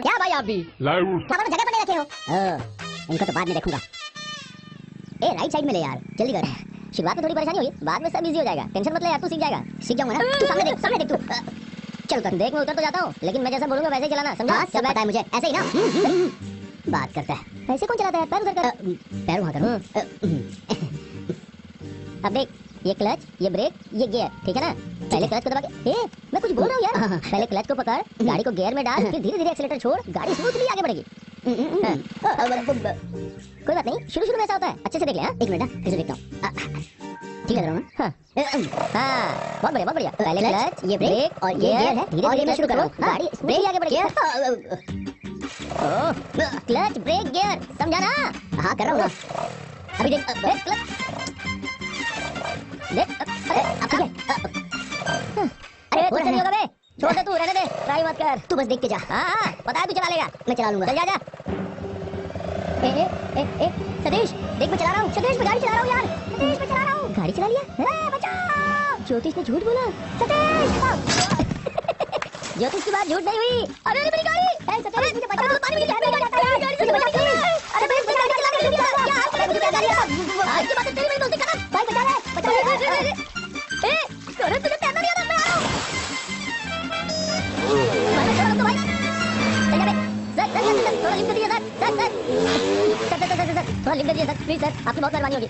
क्या भाई आप भी पापा तो जगह पर नहीं रखे हो। इनको तो बाद में देखूंगा। ए राइट साइड में ले यार, जल्दी कर। शुरुआत में थोड़ी परेशानी होगी, बाद में सब इजी हो जाएगा। टेंशन मत ले यार, तू सीख जाएगा। सीख जाऊंगा ना। तू सामने देख तू। चल कर देख, मैं उतर तो जाता हूँ, लेकिन मैं जैसा बोलूंगा वैसे ही चलाना, समझा? सब पता है मुझे, ऐसे ही ना। बात करता है ऐसे कौन चलाता है? पैर उधर कर। पैर वहां कर। अब देख, ये क्लच, ये ब्रेक, ये गियर, ठीक है ना? पहले क्लच को दबा के, मैं कुछ बोल रहा हूँ यार। पहले क्लच को पकड़, गाड़ी को गियर में डाल, फिर धीरे धीरे एक्सीलेटर छोड़, गाड़ी स्मूथली आगे बढ़ेगी। कोई बात नहीं, शुरू में ऐसा होता है। अच्छे से देख ले। एक मिनट, फिर से देखता हूँ। ठीक है ना? हाँ, बहुत बढ़िया। पहले क्लच, ये ब्रेक और ये गियर है। धीरे धीरे शुरू करो, गाड़ी स्मूथली आगे बढ़ेगी। क्लच, ब्रेक, गियर, समझा ना? हाँ, कर रहा हूँ ना। अभी देख, क्लच देख। अरे कुछ नहीं होगा बे, छोड़ दे, तू रहने दे, ट्राई मत कर। तू बस देख के जा। हाँ, पता है तू चला लेगा। मैं चला लूंगा। चल जा। ए सतीश, देख मैं चला रहा हूँ। सतीश, मैं गाड़ी चला रहा हूँ यार। सतीश, मैं चला रहा हूँ। गाड़ी चला लिया? बचाओ! ज्योतिष ने झूठ बोला। सतीश! ज्योतिष की बात झूठ नहीं हुई। अरे मेरी गाड़ी! सतीश, मुझे बचाओ, पानी में गिर गया। मुझे बचा ले। अरे मैं गाड़ी चला रही हूँ यार। मुझे बचा लिया। आज की बात तेरी मेरी दोस्ती खत्म। भाई बचा ले। अरे तुझे कैमरा नहीं आता? मैं आ रहा हूँ। भाई चल जा बे। सर थोड़ा लिफ्ट दीजिए सर। थोड़ा लिफ्ट दीजिए सर, प्लीज सर, आपकी बहुत मेहरबानी होगी।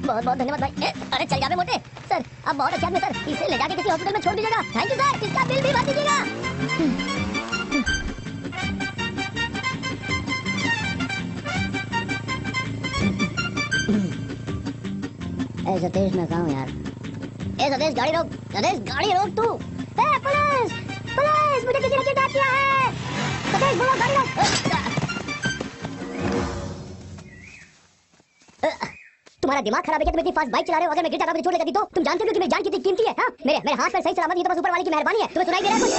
बहुत धन्यवाद भाई। अरे चल जा बे मोटे। सर आप बहुत अच्छे आदमी सर, इसे ले जाके किसी हॉस्पिटल में छोड़ दीजिएगा। थैंक यू सर, इसका बिल भी भर दीजिएगा। ए सतीश, मैं कहाँ हूँ यार? ए सतीश, गाड़ी रोक। सतीश, गाड़ी रोक तू। ए पुलिस, पुलिस, मुझे किसी ने किडनैप किया है। सतीश, बोलो गाड़ी रोक। तुम्हारा दिमाग खराब है क्या? तुम इतनी फास्ट बाइक चला रहे हो? अगर मैं गिर जाता, मुझे चोट लगती तो? तुम जानते हो कि मेरी जान कितनी कीमती है? हाँ, मेरे हाथ पर सही सलामत, ये तो बस ऊपर वाले की मेहरबानी है। तुम्हें सुनाई दे रहा है कुछ?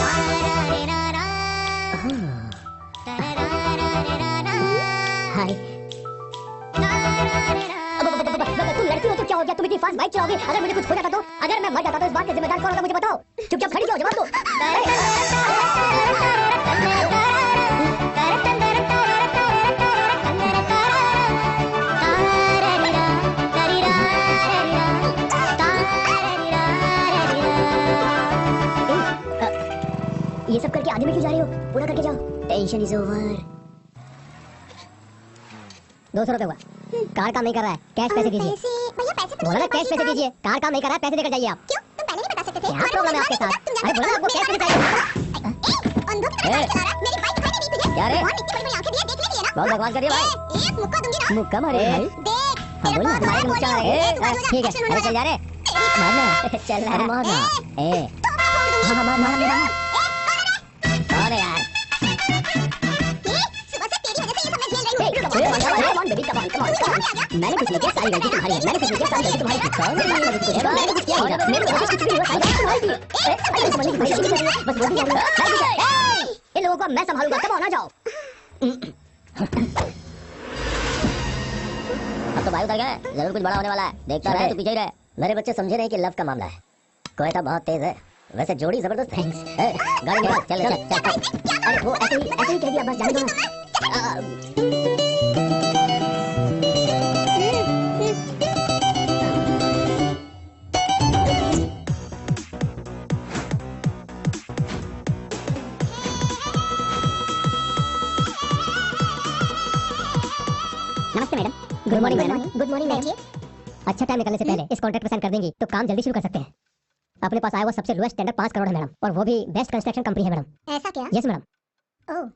हाय, तुम लड़की हो तो क्या हो गया? तुम इतनी फास्ट बाइक चलाओगे? अगर मुझे कुछ हो जाता तो? अगर मैं मर जाता तो इस बात का जिम्मेदार कौन होगा? मुझे बताओ। चुपचाप खड़ी हो, जवाब दो। ये सब करके आगे में क्यों जा रही हो? पूरा करके जाओ। Tension is over. 200 रुपए हुआ। कार काम नहीं कर रहा है, कैश पैसे दीजिए। भैया पैसे तो बोला ना, कैश पैसे दीजिए। कार काम नहीं कर रहा है, पैसे देकर जाइए आप। क्यों? तुम पहले नहीं बता सकते थे? क्या प्रॉब्लम है आपके साथ? अरे बोला ना, आपको कैश पैसे चाहिए। अंधों की तरह चला रहा है। मेरी बाइक दिखाई नहीं दी तुझे? क्या रे? बहुत इतनी बड़ी आंखें दिए, देख लेगी ना? बहुत बकवास कर रही है भाई। एक मुक्का दूंगी ना। मुक्का मारे भाई? देख, हाँ बोल ना, हमारे मुक्का मारेगा। ठीक है, अरे चल जा रे। मारना, चल रहा है। मारना। हाँ मारना। कौन है यार? सुबह से तेरी वजह से ये सब मैं झेल रही हूँ। मैंने कुछ नहीं किया, सारी गलती तुम्हारी है। मैंने कुछ नहीं किया, सारी गलती तुम्हारी है। मैंने कुछ किया नहीं। मेरे को कुछ भी हुआ, सारी गलती तुम्हारी है। बस बोल दिया। इन लोगों को मैं संभालूंगा, तुम आ ना जाओ। अब तो भाई उतर गए, जरूर कुछ बड़ा होने वाला है। देखता रहे, तू पीछे ही रहे। मेरे बच्चे समझे नहीं कि लव का मामला है। कोयता बहुत तेज है, वैसे जोड़ी जबरदस्त है। गाड़ी निकाल, चल। अरे वो ऐसे ही कह दिया, बस जाने दो ना। नमस्ते madam. Good morning madam. Good morning madam. अच्छा टाइम निकलने से पहले इस कॉन्ट्रैक्ट पर साइन कर देंगी तो काम जल्दी शुरू कर सकते हैं। अपने पास आया हुआ सबसे लोएस्ट टेंडर 5 करोड़ है मैडम, और वो भी बेस्ट कंस्ट्रक्शन कंपनी है मैडम। ऐसा क्या? Yes madam. Oh,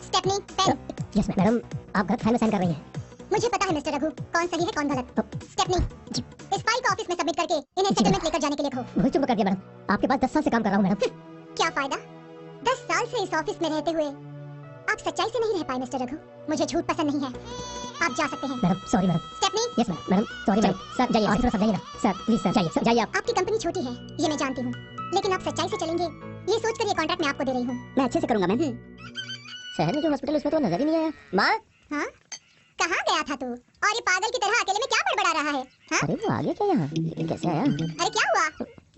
Stephanie, pen. Yes madam, आप गलत फाइल में साइन कर रही हैं। मुझे पता है मिस्टर रघु, कौन सही है कौन गलत। स्टेफनी, इस फाइल को ऑफिस में सबमिट करके इन्हें सेटलमेंट लेकर जाने के लिए कहो। भूल चुप कर दिया मैडम, आपके पास 10 साल से काम कर रहा हूँ मैडम। क्या फायदा? 10 साल से इस ऑफिस में रहते हुए आप सच्चाई से नहीं रह पाए मिस्टर रघु। मुझे झूठ पसंद नहीं है। आप जा सकते हैं। Madam sorry madam. Stephanie. Yes madam, sorry madam. Sir जाइए, ऑफिस में समझाइए ना। सर प्लीज सर जाइए, जाइए आप। आपकी कंपनी छोटी है, ये मैं जानती हूँ, लेकिन आप सच्चाई से चलेंगे ये सोच कर ये कॉन्ट्रैक्ट मैं आपको दे रही हूँ। मैं अच्छे से करूँगा मैम। शहर में जो हॉस्पिटल उसमें तो नजर ही नहीं आया। माँ। हाँ था तू, और ये पागल की तरह अकेले में क्या बड़बड़ा रहा है? हाँ? अरे वो आ गया क्या यहाँ? ये कैसे आया? अरे क्या हुआ?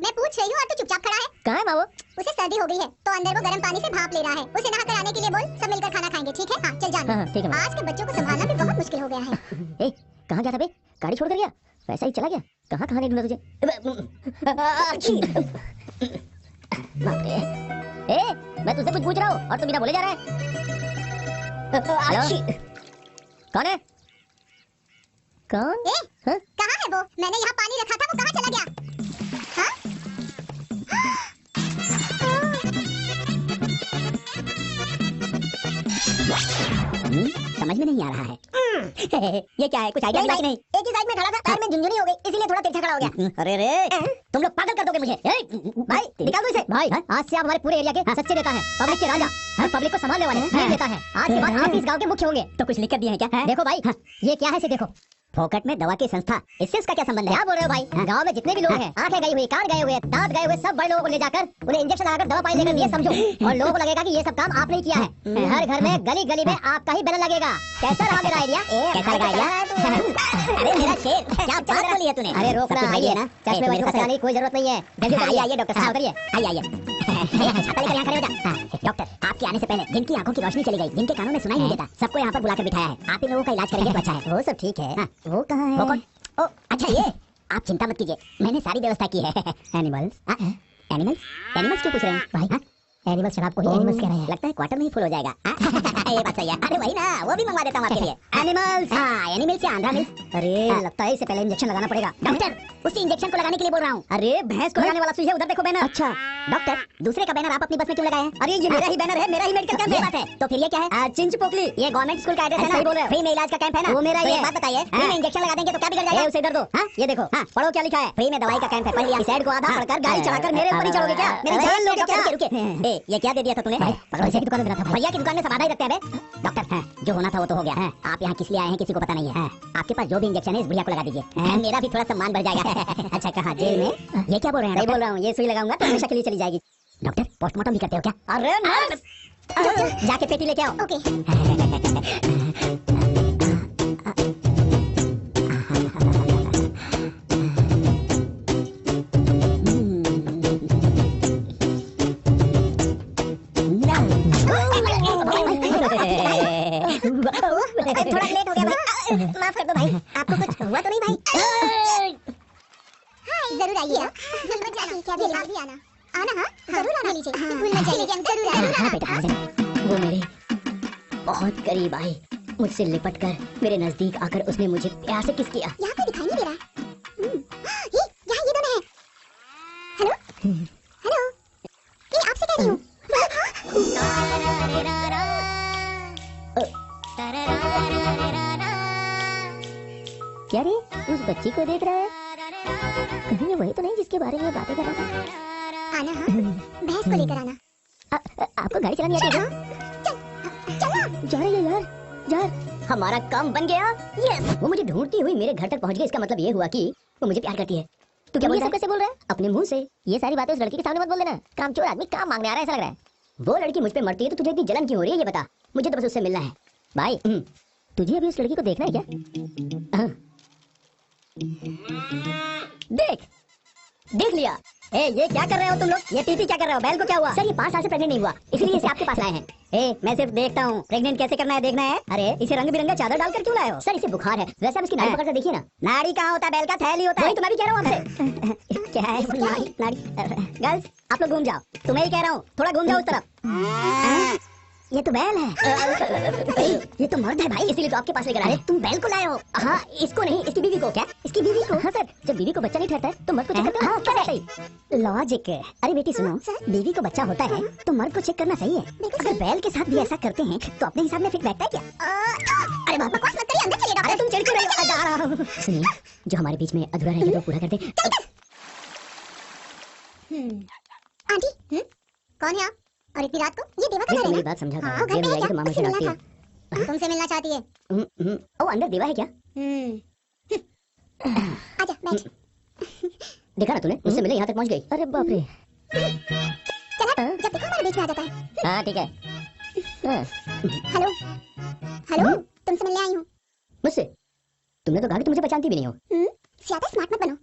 मैं पूछ रही हूँ और तू चुपचाप खड़ा है। कहाँ है माँ? उसे सर्दी हो गई है तो अंदर वो गर्म पानी से भाप ले रहा है। उसे नहा कर आने के लिए बोल, सब मिलकर खाना खाएंगे, ठीक है? हाँ चल जाना। हाँ, ठीक है। आज के बच्चों को संभालना भी बहुत मुश्किल हो गया है। ए, कहाँ गया था बे? गाड़ी छोड़ कर गया? वैसा ही चला गया? कहाँ कहाँ नहीं ढूंढा तुझे? बाप रे। ए, मैं तुझसे कुछ पूछ रहा हूँ और तू बिना बोले जा रहा है। हेलो? कौन है? कौन? ए, हाँ? कहाँ है वो? मैंने यहाँ पानी रखा था, वो कहाँ चला गया? हाँ? समझ में नहीं आ रहा है। ये क्या है? कुछ आइडिया नहीं, नहीं? एक ही साइड में खड़ा था, पैर में झुनझुनी हो गई, इसीलिए थोड़ा तिरछा खड़ा हो गया। अरे रे, तुम लोग पागल कर दोगे मुझे। भाई निकाल दो इसे। भाई, आज से आप हमारे पूरे एरिया के सच्चे नेता हैं, पब्लिक के राजा, हर पब्लिक को संभालने वाले नेता हैं। आज के बाद आप इस गांव के मुख्य होंगे। तो कुछ लिख कर दिए हैं क्या? देखो भाई, ये क्या है इसे देखो। फोकट में दवा की संस्था, इससे उसका क्या संबंध है? क्या बोल रहे हो भाई? गांव में जितने भी लोग हैं, आंखें गई हुई, कान गए हुए, दांत गए हुए, सब बड़े लोगों को ले जाकर उन्हें इंजेक्शन लगाकर दवा पानी देकर ये समझो, और लोगों को लगेगा कि ये सब काम आपने किया है। हर घर में, गली गली में आपका ही बैनर लगेगा। कैसा रहा मेरा आइडिया? कैसा लगा आइडिया? अरे मेरा शेर, क्या बात बोली है तूने? अरे रोक ना, आइए ना, चश्मे वाले को कराने की कोई जरूरत नहीं है। जल्दी आइए डॉक्टर साहब, उतरिए। आइए छाता लेकर यहाँ खड़े हो जा। डॉक्टर, आपके आने से पहले जिनकी आंखों की रोशनी चली गई, जिनके कानों में सुनाई नहीं देता, सबको यहाँ पर बुलाकर बिठाया है। आप इन लोगों का इलाज करेंगे तो अच्छा है। वो सब ठीक है। वो कहाँ है? वो कौन? ओ अच्छा, ये आप चिंता मत कीजिए, मैंने सारी व्यवस्था की है। एनिमल्स? एनिमल्स? एनिमल्स क्यों पूछ रहे हैं भाई? एनिमल्स शराब को ही एनिमल्स कह रहे हैं। लगता है क्वार्टर में ही फुल हो जाएगा। ये बात सही है। अरे वही ना, वो भी मंगवा देता हूँ आपके लिए। एनिमल्स? हाँ, एनिमल्स या आंध्रा मिल्स। अरे लगता है इससे पहले इंजेक्शन लगाना पड़ेगा। डॉक्टर, उसी इंजेक्शन को लगाने के लिए बोल रहा हूँ। अरे भैंस को लगाने वाला सुई है, उधर देखो बैनर। अच्छा डॉक्टर, दूसरे का बैनर आप अपनी बस में क्यों लगाए हैं? अरे ये मेरा ही बैनर है, मेरा ही मेडिकल कैंप है। बात है तो फिर ये क्या है? चिंच पोकली, ये गवर्नमेंट स्कूल का एड्रेस है ना? सही बोल रहे हो। फ्री में इलाज का कैंप है ना? वो मेरा ही है। बात बताइए, फ्री में इंजेक्शन लगा देंगे तो क्या बिगड़ जाएगा? उसे इधर दो। हाँ ये देखो, हाँ पढ़ो क्या लिखा है। फ्री में दवाई का कैंप है। पढ़ लिया? इस ऐड को आधा पढ़कर गाड़ी चढ़ाकर मेरे ऊपर ही चढ़ोगे क्या? मेरी जान लोगे क्या? रुके, ये क्या दे दिया था तूने? भैया की दुकान में रखा था। भैया की दुकान में सब आधा ही रखते हैं बे। डॉक्टर, जो होना था वो तो हो गया। आप यहाँ किस लिए आए हैं किसी को पता नहीं है। आपके पास जो भी इंजेक्शन है इस बुढ़िया को लगा दीजिए, मेरा भी थोड़ा सम्मान बढ़ जाएगा। अच्छा कहाँ, जेल में? ये क्या बोल रहे हैं? सही बोल रहा हूँ, ये सुई लगाऊंगा तो हमेशा के लिए चली जाएगी। डॉक्टर, पोस्टमार्टम भी करते हो क्या? अरे नर्स, जाके पेटी लेके आओ। ओके। थोड़ा लेट हो गया भाई, माफ कर दो भाई। आपको कुछ हुआ तो नहीं भाई? हाय, जरूर आइए। मत जाना, क्या भी आप भी आना। आना हाँ, जरूर आना लीजिए। भूल मत जाइए, जरूर आना। हाँ बेटा, आ जाना। वो मेरे बहुत करीब आई, मुझसे लिपट कर मेरे नजदीक आकर उसने मुझे प्यार से किस किया। यहाँ पे दिखाई नहीं दे रहा। ये यहाँ ये दोनों हैं। हेलो हेलो, ये आपसे कह रही हूँ। क्या रे, उस बच्ची को देख रहा है? कहीं ये वही तो नहीं जिसके बारे में बातें कर रहा था? आना हाँ, भैंस को लेकर आना। आपको गाड़ी चलानी आती है? चलो जा रही है यार, यार हमारा काम बन गया। यस, वो मुझे ढूंढती हुई मेरे घर तक पहुंच गई। इसका मतलब ये हुआ कि वो मुझे प्यार करती है। तू क्या बोल रहा है? कैसे बोल रहा है? अपने मुंह से ये सारी बातें उस लड़की के सामने मत बोल देना। कामचोर आदमी काम मांगने आ रहा है ऐसा लग रहा है। वो लड़की मुझ पे मरती है तो तुझे इतनी जलन क्यों हो रही है ये बता। मुझे तो बस उससे मिलना है भाई। तुझे अभी उस लड़की को देखना है क्या? देख लिया। ए, ये क्या कर रहे हो तुम लोग? ये पीपी क्या कर रहे हो? बैल को क्या हुआ? सर ये 5 साल से प्रेग्नेंट नहीं हुआ, इसलिए इसे आपके पास लाए हैं। ए, मैं सिर्फ देखता हूँ, प्रेग्नेंट कैसे करना है देखना है। अरे इसे रंग बिरंगा चादर डालकर क्यों लाए हो? सर इसे बुखार है। वैसे आप इसकी नाड़ी पकड़ कर देखिए ना। नाड़ी कहाँ होता है? बैल का थैली होता है। वही तो मैं भी कह रहा हूँ आपसे। क्या है इसकी नाड़ी? नाड़ी। गर्ल्स आप लोग घूम जाओ, तुम्हें ही कह रहा हूँ, थोड़ा घूम जाओ उस तरफ। ये तो बैल है। ये तो मर्द है भाई, इसीलिए तो आपके पास लेकर आए। तुम बैल को लाए हो? हाँ, इसको नहीं, इसकी बीवी को। क्या? इसकी बीवी को? हाँ सर, जब बीवी को बच्चा नहीं ठहरता है तो मर्द को चेक करते हो। हाँ, क्या सही लॉजिक है। अरे बेटी सुनो, बीवी को बच्चा होता है तो मर्द को चेक करना सही है। अगर बैल के साथ भी ऐसा करते हैं तो अपने हिसाब में फिट बैठता है क्या? अरे बाबा बकवास मत करिए, अंदर चलिए। अरे तुम चिढ़ क्यों रही हो? जा रहा हूँ। सुनिए, जो हमारे बीच में अधूरा रह गया वो पूरा कर दे। आंटी, कौन है आप? और इतनी रात को? ये देवा का घर है? मेरी बात समझा हाँ, घर ये पे है मिल जाएगी तो क्या? मामा से उससे डांटती मिलना है। था। तुमसे मिलना चाहती है। ओ अंदर देवा है क्या? आजा बैठ। देखा ना तूने, मुझसे मिले यहाँ तक पहुँच गई। अरे बाप रे। चला, जब देखो हमारे बीच में आ जाता है। हाँ ठीक है। हेलो हेलो, तुमसे मिलने आई हूँ। मुझसे? तुमने तो कहा कि तुम मुझे पहचानती भी नहीं हो। ज्यादा स्मार्ट मत बनो।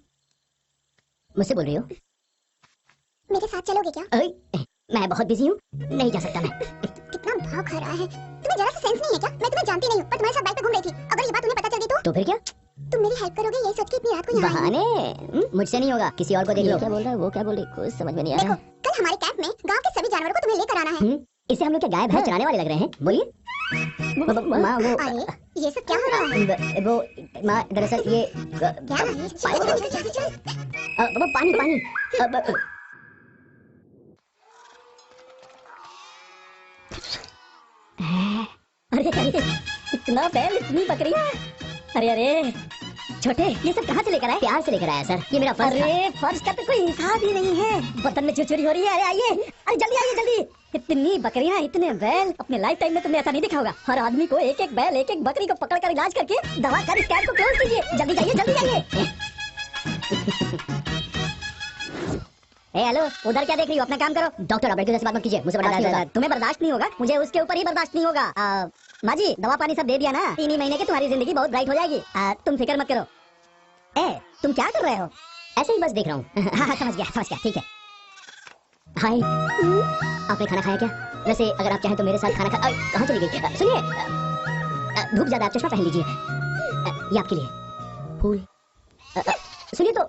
मुझसे बोल रही हो? मेरे साथ चलोगे क्या? मैं बहुत बिजी हूँ, नहीं जा सकता मैं। कितना भाव खा रहा है। तुम्हें जरा सा सेंस नहीं है क्या? मैं तुम्हें जानती नहीं हूँ, पर तुम्हारे साथ बाइक पे घूम रही थी। अगर ये बात उन्हें पता चल गई तो फिर क्या? तुम मेरी हेल्प करोगे यही सोच के इतनी रात को यहाँ आई हूँ। बहाने मुझसे नहीं होगा, किसी और को देख लो। क्या बोल रहा है वो, क्या बोल रही, कुछ समझ में नहीं आ रहा। देखो, कल हमारे कैंप में गांव के सभी जानवरों को तुम्हें लेकर आना है। इससे हम लोग क्या गाय भैंस चराने वाले लग रहे हैं? बोलिए। माँ वो अरे ये सब क्या हो रहा है? वो माँ दरअसल ये क्या है? वो पानी पानी। अरे इतना बैल, इतनी बकरियां। अरे छोटे, ये सब कहाँ से लेकर आए? प्यार से लेकर आया सर, ये मेरा फर्ज। अरे फर्ज का तो कोई हिसाब ही नहीं है। बर्तन में चुरचुरी हो रही है। अरे आइए, अरे जल्दी आइए जल्दी। इतनी बकरियां, इतने बैल, अपने लाइफ टाइम में तुमने ऐसा नहीं देखा होगा। हर आदमी को एक एक बैल, एक एक बकरी को पकड़ कर इलाज करके दवा कर इस कैंप को क्लोज कीजिए। जल्दी जाइए जल्दी जाइए। हेलो, उधर क्या देख रही हो? अपना काम करो। डॉक्टर रॉबर्ट की बात मत कीजिए, मुझे बर्दाश्त नहीं होगा। तुम्हें बर्दाश्त नहीं होगा, मुझे उसके ऊपर ही बर्दाश्त नहीं होगा। माँ जी, दवा पानी सब दे दिया ना? 3 ही महीने की तुम्हारी जिंदगी बहुत ब्राइट हो जाएगी। तुम फिक्र मत करो। तुम क्या कर रहे हो? ऐसे ही बस देख रहा हूँ। हाँ समझ गया ठीक है। हाय, आपने खाना खाया क्या? वैसे अगर आप चाहें तो मेरे साथ खाना कहाँ चली गई? सुनिए, धूप ज्यादा, आप चश्मा पहन लीजिए। ये आपके लिए फूल। सुनिए तो।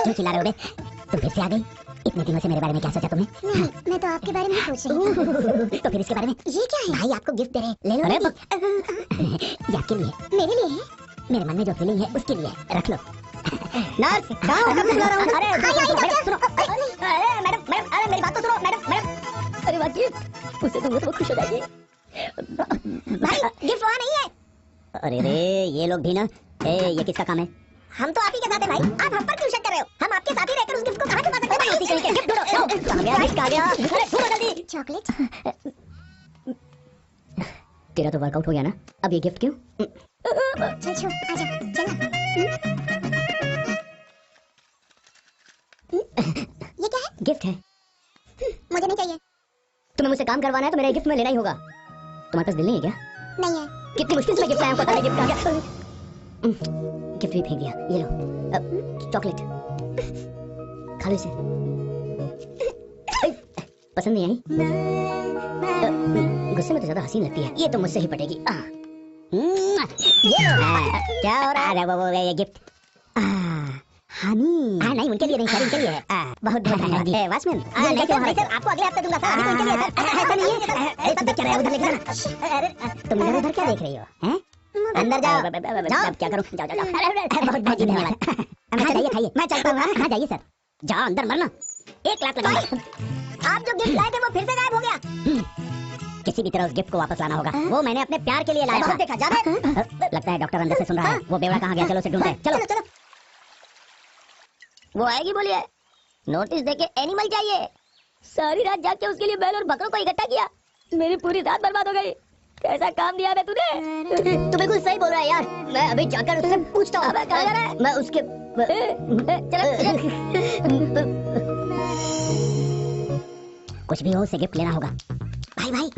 क्यों चिल्ला रहे हो बे? तुम फिर से आ गई? इतने दिनों से मेरे बारे में क्या सोचा तुमने? नहीं, मैं तो आपके बारे में सोच रही हूँ। तो फिर इसके बारे में? ये क्या है? भाई आपको गिफ्ट दे रहे हैं, ले लो। ये आपके लिए। मेरे लिए है? मेरे मन में जो फीलिंग है उसके लिए, रख लो। नर्स, कहाँ हो? कब से बुला रहा हूँ? अरे सुनो, अरे मैडम, अरे मेरी बात तो सुनो मैडम। अरे बाकी उससे तुम तो खुश हो जाएगी। भाई गिफ्ट वहाँ नहीं है। अरे रे, ये लोग भी ना। ये किसका काम है? हम तो आप ही के साथ हैं भाई। आप हम पर क्यों शक कर रहे हो? हम आपके साथ ही रहकर उस गिफ्ट को कहाँ छुपा सकते हैं? गिफ्ट ढूंढो। कहाँ गया गिफ्ट? कहाँ गया? अरे ढूंढो जल्दी। चॉकलेट। तेरा तो वर्कआउट हो गया ना, अब ये गिफ्ट क्यों? चल छो, आजा, चल। ये क्या है? गिफ्ट है। मुझे नहीं चाहिए। तुम्हें मुझसे काम करवाना है तो मेरा गिफ्ट में लेना ही होगा। तुम्हारे पास दिल नहीं है क्या? नहीं है। कितनी मुश्किल से मैं गिफ्ट लाया हूँ, पता नहीं गिफ्ट आ गया। गिफ्ट भी फेंक दिया। ये लो चॉकलेट, खा लो इसे। पसंद नहीं आई? गुस्से में तो ज्यादा हसीन लगती है। ये तो मुझसे ही पटेगी। ये लो। क्या हो रहा है? वो ये गिफ्ट। हनी। नहीं, उनके लिए नहीं सर, इनके लिए है। बहुत धन्यवाद। वॉचमैन, आपको अगले हफ्ते दूंगा सर, अभी तो इनके लिए है। ऐसा नहीं है। तुम देख क्या रहे हो? उधर लेके जाना। अरे तुम उधर क्या देख रही हो? हैं? अंदर जाओ। जाओ, क्या करूं? जाओ। बहुत बहुत धन्यवाद। जाइए खाइए। मैं चलता हूँ। हाँ जाइए सर। जाओ अंदर, मरना 1 लाख लगा। आप जो गिफ्ट लाए थे वो फिर से गायब हो गया। किसी भी तरह उस गिफ्ट को वापस लाना होगा। वो मैंने अपने प्यार के लिए लाया था। देखा जा रहा है। लगता है डॉक्टर अंदर से सुन रहा है। वो बेवड़ा कहाँ गया? चलो उसे ढूंढते हैं। चलो। वो आएगी, बोलिए। नोटिस देके एनिमल चाहिए। सारी रात जाग के उसके लिए बैल और बकरों को इकट्ठा किया। मेरी पूरी रात बर्बाद हो गई। कैसा काम दिया है तूने? तू बिल्कुल सही बोल रहा है यार। मैं अभी जाकर उससे पूछता हूँ। मैं उसके कुछ भी हो, उसे गिफ्ट लेना होगा। भाई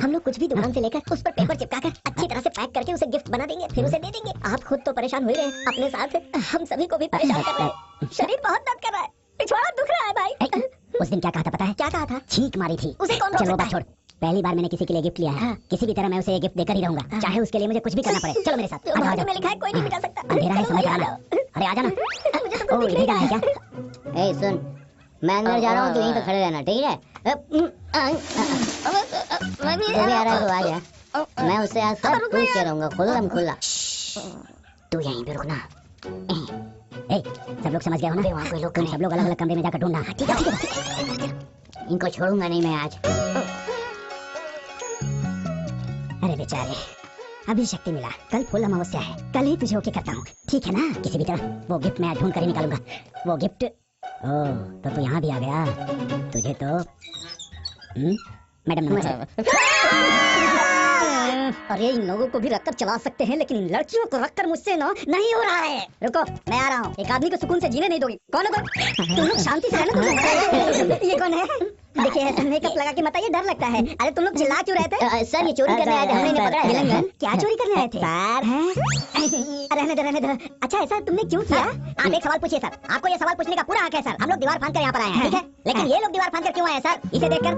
हम लोग कुछ भी दुकान से लेकर उस पर पेपर चिपकाकर अच्छी तरह से पैक करके उसे गिफ्ट बना देंगे, फिर उसे दे देंगे। आप खुद तो परेशान हो ही रहे हैं, अपने साथ हम सभी को भी परेशान कर रहे हैं। शरीर बहुत दर्द कर रहा है, पिछवाड़ा दुख रहा है भाई। उस दिन क्या कहा था पता है? क्या कहा था? छींक मारी थी। उसे कौन? चलो बात छोड़। पहली बार मैंने किसी के लिए गिफ्ट लिया है। किसी भी तरह मैं उसे ये गिफ्ट देकर ही रहूंगा, चाहे उसके लिए मुझे कुछ भी करना पड़े। चलो मेरे साथ। आजा। में लिखा है कोई नहीं मिटा सकता। अंधेरा है, समय कराना। अरे आजा ना। मुझे तो कुछ दिख नहीं रहा है क्या? ए सुन, मैं अंदर जा रहा हूँ, तू यहीं पे खड़े रहना, ठीक है? मैं भी आ रहा है तो आ जा। मैं उससे आज सब पूछ के रहूंगा, खुला। तू यहीं पे रुकना। सब लोग समझ गए हो ना? वहाँ कोई लोग सब लोग अलग अलग कमरे में जाकर ढूंढना। ठीक है? इनको छोड़ूंगा नहीं मैं आज। अरे बेचारे, अभी शक्ति मिला। कल फुल अमावस्या है, कल ही तुझे ओके करता हूँ, ठीक है ना? किसी भी तरह वो गिफ्ट मैं ढूंढ कर ही निकालूंगा। वो गिफ्ट। ओह, तो तू यहाँ भी आ गया। तुझे तो मैडम नमस्ते। अरे इन लोगों को भी रखकर चला सकते हैं, लेकिन इन लड़कियों को रखकर मुझसे ना नहीं हो रहा है। रुको, मैं आ रहा हूँ। एक आदमी को सुकून से जीने नहीं दोगी। कौन है? तुम लोग शांति से रहना। ये कौन है? देखिए ऐसा मेकअप लगा के बताइए, डर लगता है। अरे तुम लोग चिल्ला क्यों रहे थे? सर ये चोरी करने आए थे, हमने इन्हें पकड़ा है। विलंगन क्या चोरी करने आए थे सर? रहने दो रहने दो। अच्छा ऐसा तुमने क्यों किया? आप एक सवाल पूछिए सर, आपको ये सवाल पूछने का पूरा हक है सर। हम लोग दीवार फांद कर यहाँ पर आए हैं, ठीक है? लेकिन ये लोग दीवार फांद कर क्यों आए हैं सर? इसे देखकर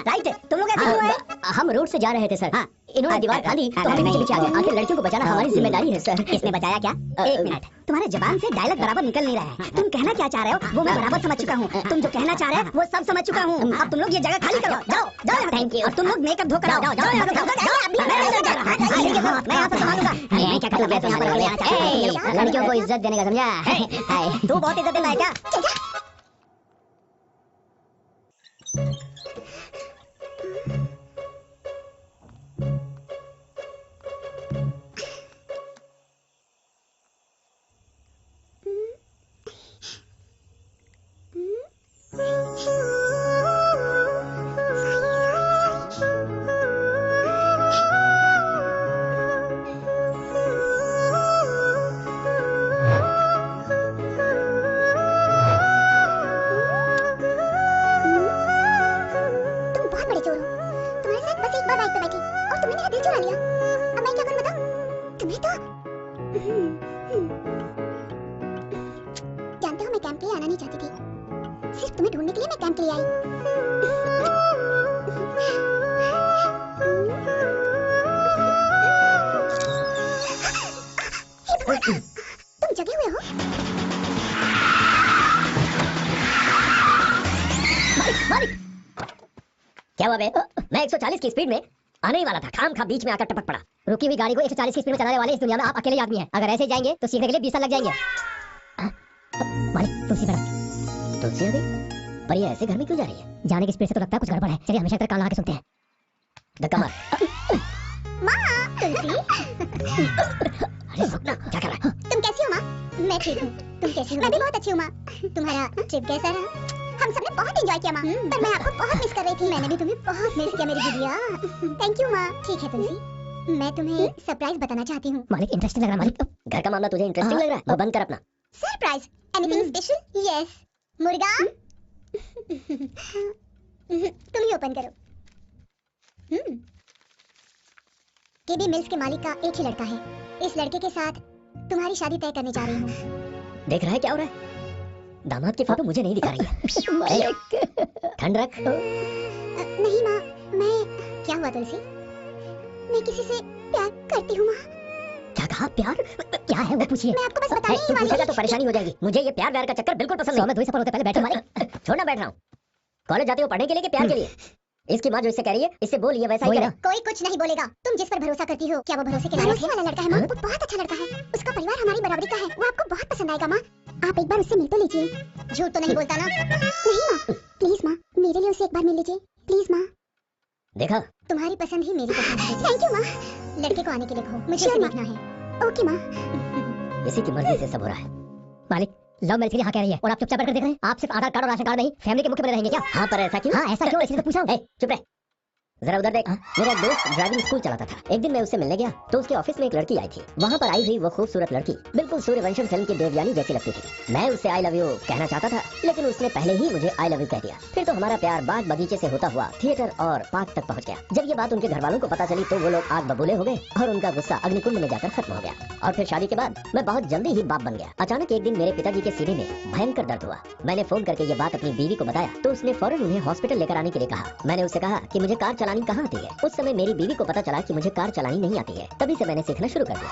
राइट है। तुम लोग ऐसे क्यों आए? हम रोड से जा रहे थे सर। इन्होंने दीवार फांदी तो हम पीछे पीछे आ गए। आखिर लड़कियों को बचाना हमारी जिम्मेदारी है सर। इसने बचाया क्या? एक मिनट, तुम्हारे जबान से डायलॉग बराबर निकल नहीं रहा है। तुम कहना क्या चाह रहे हो वो मैं बराबर समझ चुका हूँ। तुम जो कहना चाह रहे हो वो सब समझ चुका हूँ। अब तुम लोग ये जगह खाली करो, जाओ जाओ। Thank you. और तुम लोग मेकअप धोकर आओ, जाओ जाओ। मैं यहाँ पर संभालूंगा। मैं क्या कर रहा हूँ? लड़कियों को इज्जत देने का समझा? तू बहुत इज्जत देता है क्या? जानते हो मैं कैंप के लिए आना नहीं चाहती थी, सिर्फ तुम्हें ढूंढने के लिए मैं कैंप के लिए आई। तुम जगे हुए हो? मालिक क्या हुआ बे? मैं 140 की स्पीड में आने ही वाला था, खाम खा बीच में आकर टपक पड़ा। रुकी हुई गाड़ी को 140 की स्पीड में चलाने वाले इस दुनिया में आप अकेले आदमी हैं। अगर ऐसे जाएंगे तो सीखने के लिए 20 साल लग जाएंगे। मालिक तुलसी बना। तुलसी आ गई? पर ये ऐसे घर में क्यों जा रही है? जाने की स्पीड से तो लगता है कुछ गड़बड़ है। चलिए हमेशा कान लगा के सुनते हैं। धक्का मार। माँ तुलसी। अरे रुक ना, क्या कर रहा है? तुम कैसी हो माँ? मैं ठीक हूँ, तुम कैसी हो? मैं भी बहुत अच्छी हूँ माँ। तुम्हारा ट्रिप कैसा रहा? हम सबने बहुत एंजॉय किया माँ, पर मैं आपको बहुत मिस कर रही थी। मैंने भी तुम्हें बहुत मिस किया मेरी गुड़िया। थैंक यू माँ। ठीक है तुलसी, मैं तुम्हें सरप्राइज बताना चाहती हूँ। मालिक इंटरेस्टिंग लग रहा है। मालिक घर का मामला तुझे इंटरेस्टिंग लग रहा है? बंद कर अपना सरप्राइज। Anything special? यस। मुर्गा तुम ही ओपन करो। केबी मिल्स के मालिक का एक ही लड़का है। इस लड़के के साथ तुम्हारी शादी तय करने जा रही हूँ। देख रहा है क्या हो रहा है? दामाद की फोटो मुझे नहीं दिखा रही है। ठंड रख। नहीं माँ, मैं क्या हुआ तुलसी? मैं किसी से प्यार करती हूँ माँ। क्या कहा? प्यार क्या है वो पूछिए। मैं आपको बस बताने ही वाली पूछेगा तो परेशानी हो जाएगी। मुझे ये प्यार व्यार का चक्कर बिल्कुल पसंद नहीं। मैं 2 सफर होते पहले बैठे मालिक। छोड़ना, बैठ रहा हूँ। कॉलेज जाते हो पढ़ने के लिए कि प्यार के लिए? इसकी माँ जो इससे कह रही है इससे बोल, ये वैसा ही करे। कोई कुछ नहीं बोलेगा। तुम जिस पर भरोसा करती हो, क्या वो भरोसे के लायक है? वाला लड़का है माँ, वो बहुत अच्छा लड़का है। उसका परिवार हमारी बराबरी का है, वो आपको बहुत पसंद आएगा माँ। आप एक बार उससे मिल तो लीजिए। झूठ तो नहीं बोलता ना? नहीं माँ, प्लीज माँ, मेरे लिए उससे एक बार मिल लीजिए प्लीज माँ। देखा, तुम्हारी पसंद ही मेरी पसंद है। थैंक यू माँ। लड़के को आने के लिए कहो, मुझे उसे देखना है। ओके माँ। इसी की मर्जी से सब हो रहा है। मालिक लव मैरिज के लिए हाँ कह रही है और आप चुपचाप बैठकर देख रहे हैं। आप सिर्फ आधार कार्ड और राशन कार्ड नहीं, फैमिली के मुख्य बने रहेंगे क्या? हाँ पर ऐसा क्यों? हाँ ऐसा क्यों? इसलिए तो पूछा हूँ। चुप रह, जरा उधर देख। मेरा दोस्त ड्राइविंग स्कूल चलाता था। एक दिन मैं उससे मिलने गया तो उसके ऑफिस में एक लड़की आई थी। वहाँ पर आई हुई वो खूबसूरत लड़की बिल्कुल सूर्यवंशम फिल्म की देवयानी जैसी लगती थी। मैं उससे आई लव यू कहना चाहता था, लेकिन उसने पहले ही मुझे आई लव यू कह दिया। फिर तो हमारा प्यार बाग बगीचे से होता हुआ थिएटर और पार्क तक पहुँच गया। जब ये बात उनके घर वालों को पता चली तो वो लोग आग बबूले हो गए और उनका गुस्सा अग्निकुंड में जाकर खत्म हो गया। और फिर शादी के बाद मैं बहुत जल्दी ही बाप बन गया। अचानक एक दिन मेरे पिताजी के सीने में भयंकर दर्द हुआ। मैंने फोन करके ये बात अपनी बीवी को बताया तो उसने फौरन उन्हें हॉस्पिटल लेकर आने के लिए कहा। मैंने उससे कहा कि मुझे कार चलानी कहाँ आती है। उस समय मेरी बीवी को पता चला कि मुझे कार चलानी नहीं आती है। तभी से मैंने सीखना शुरू कर दिया।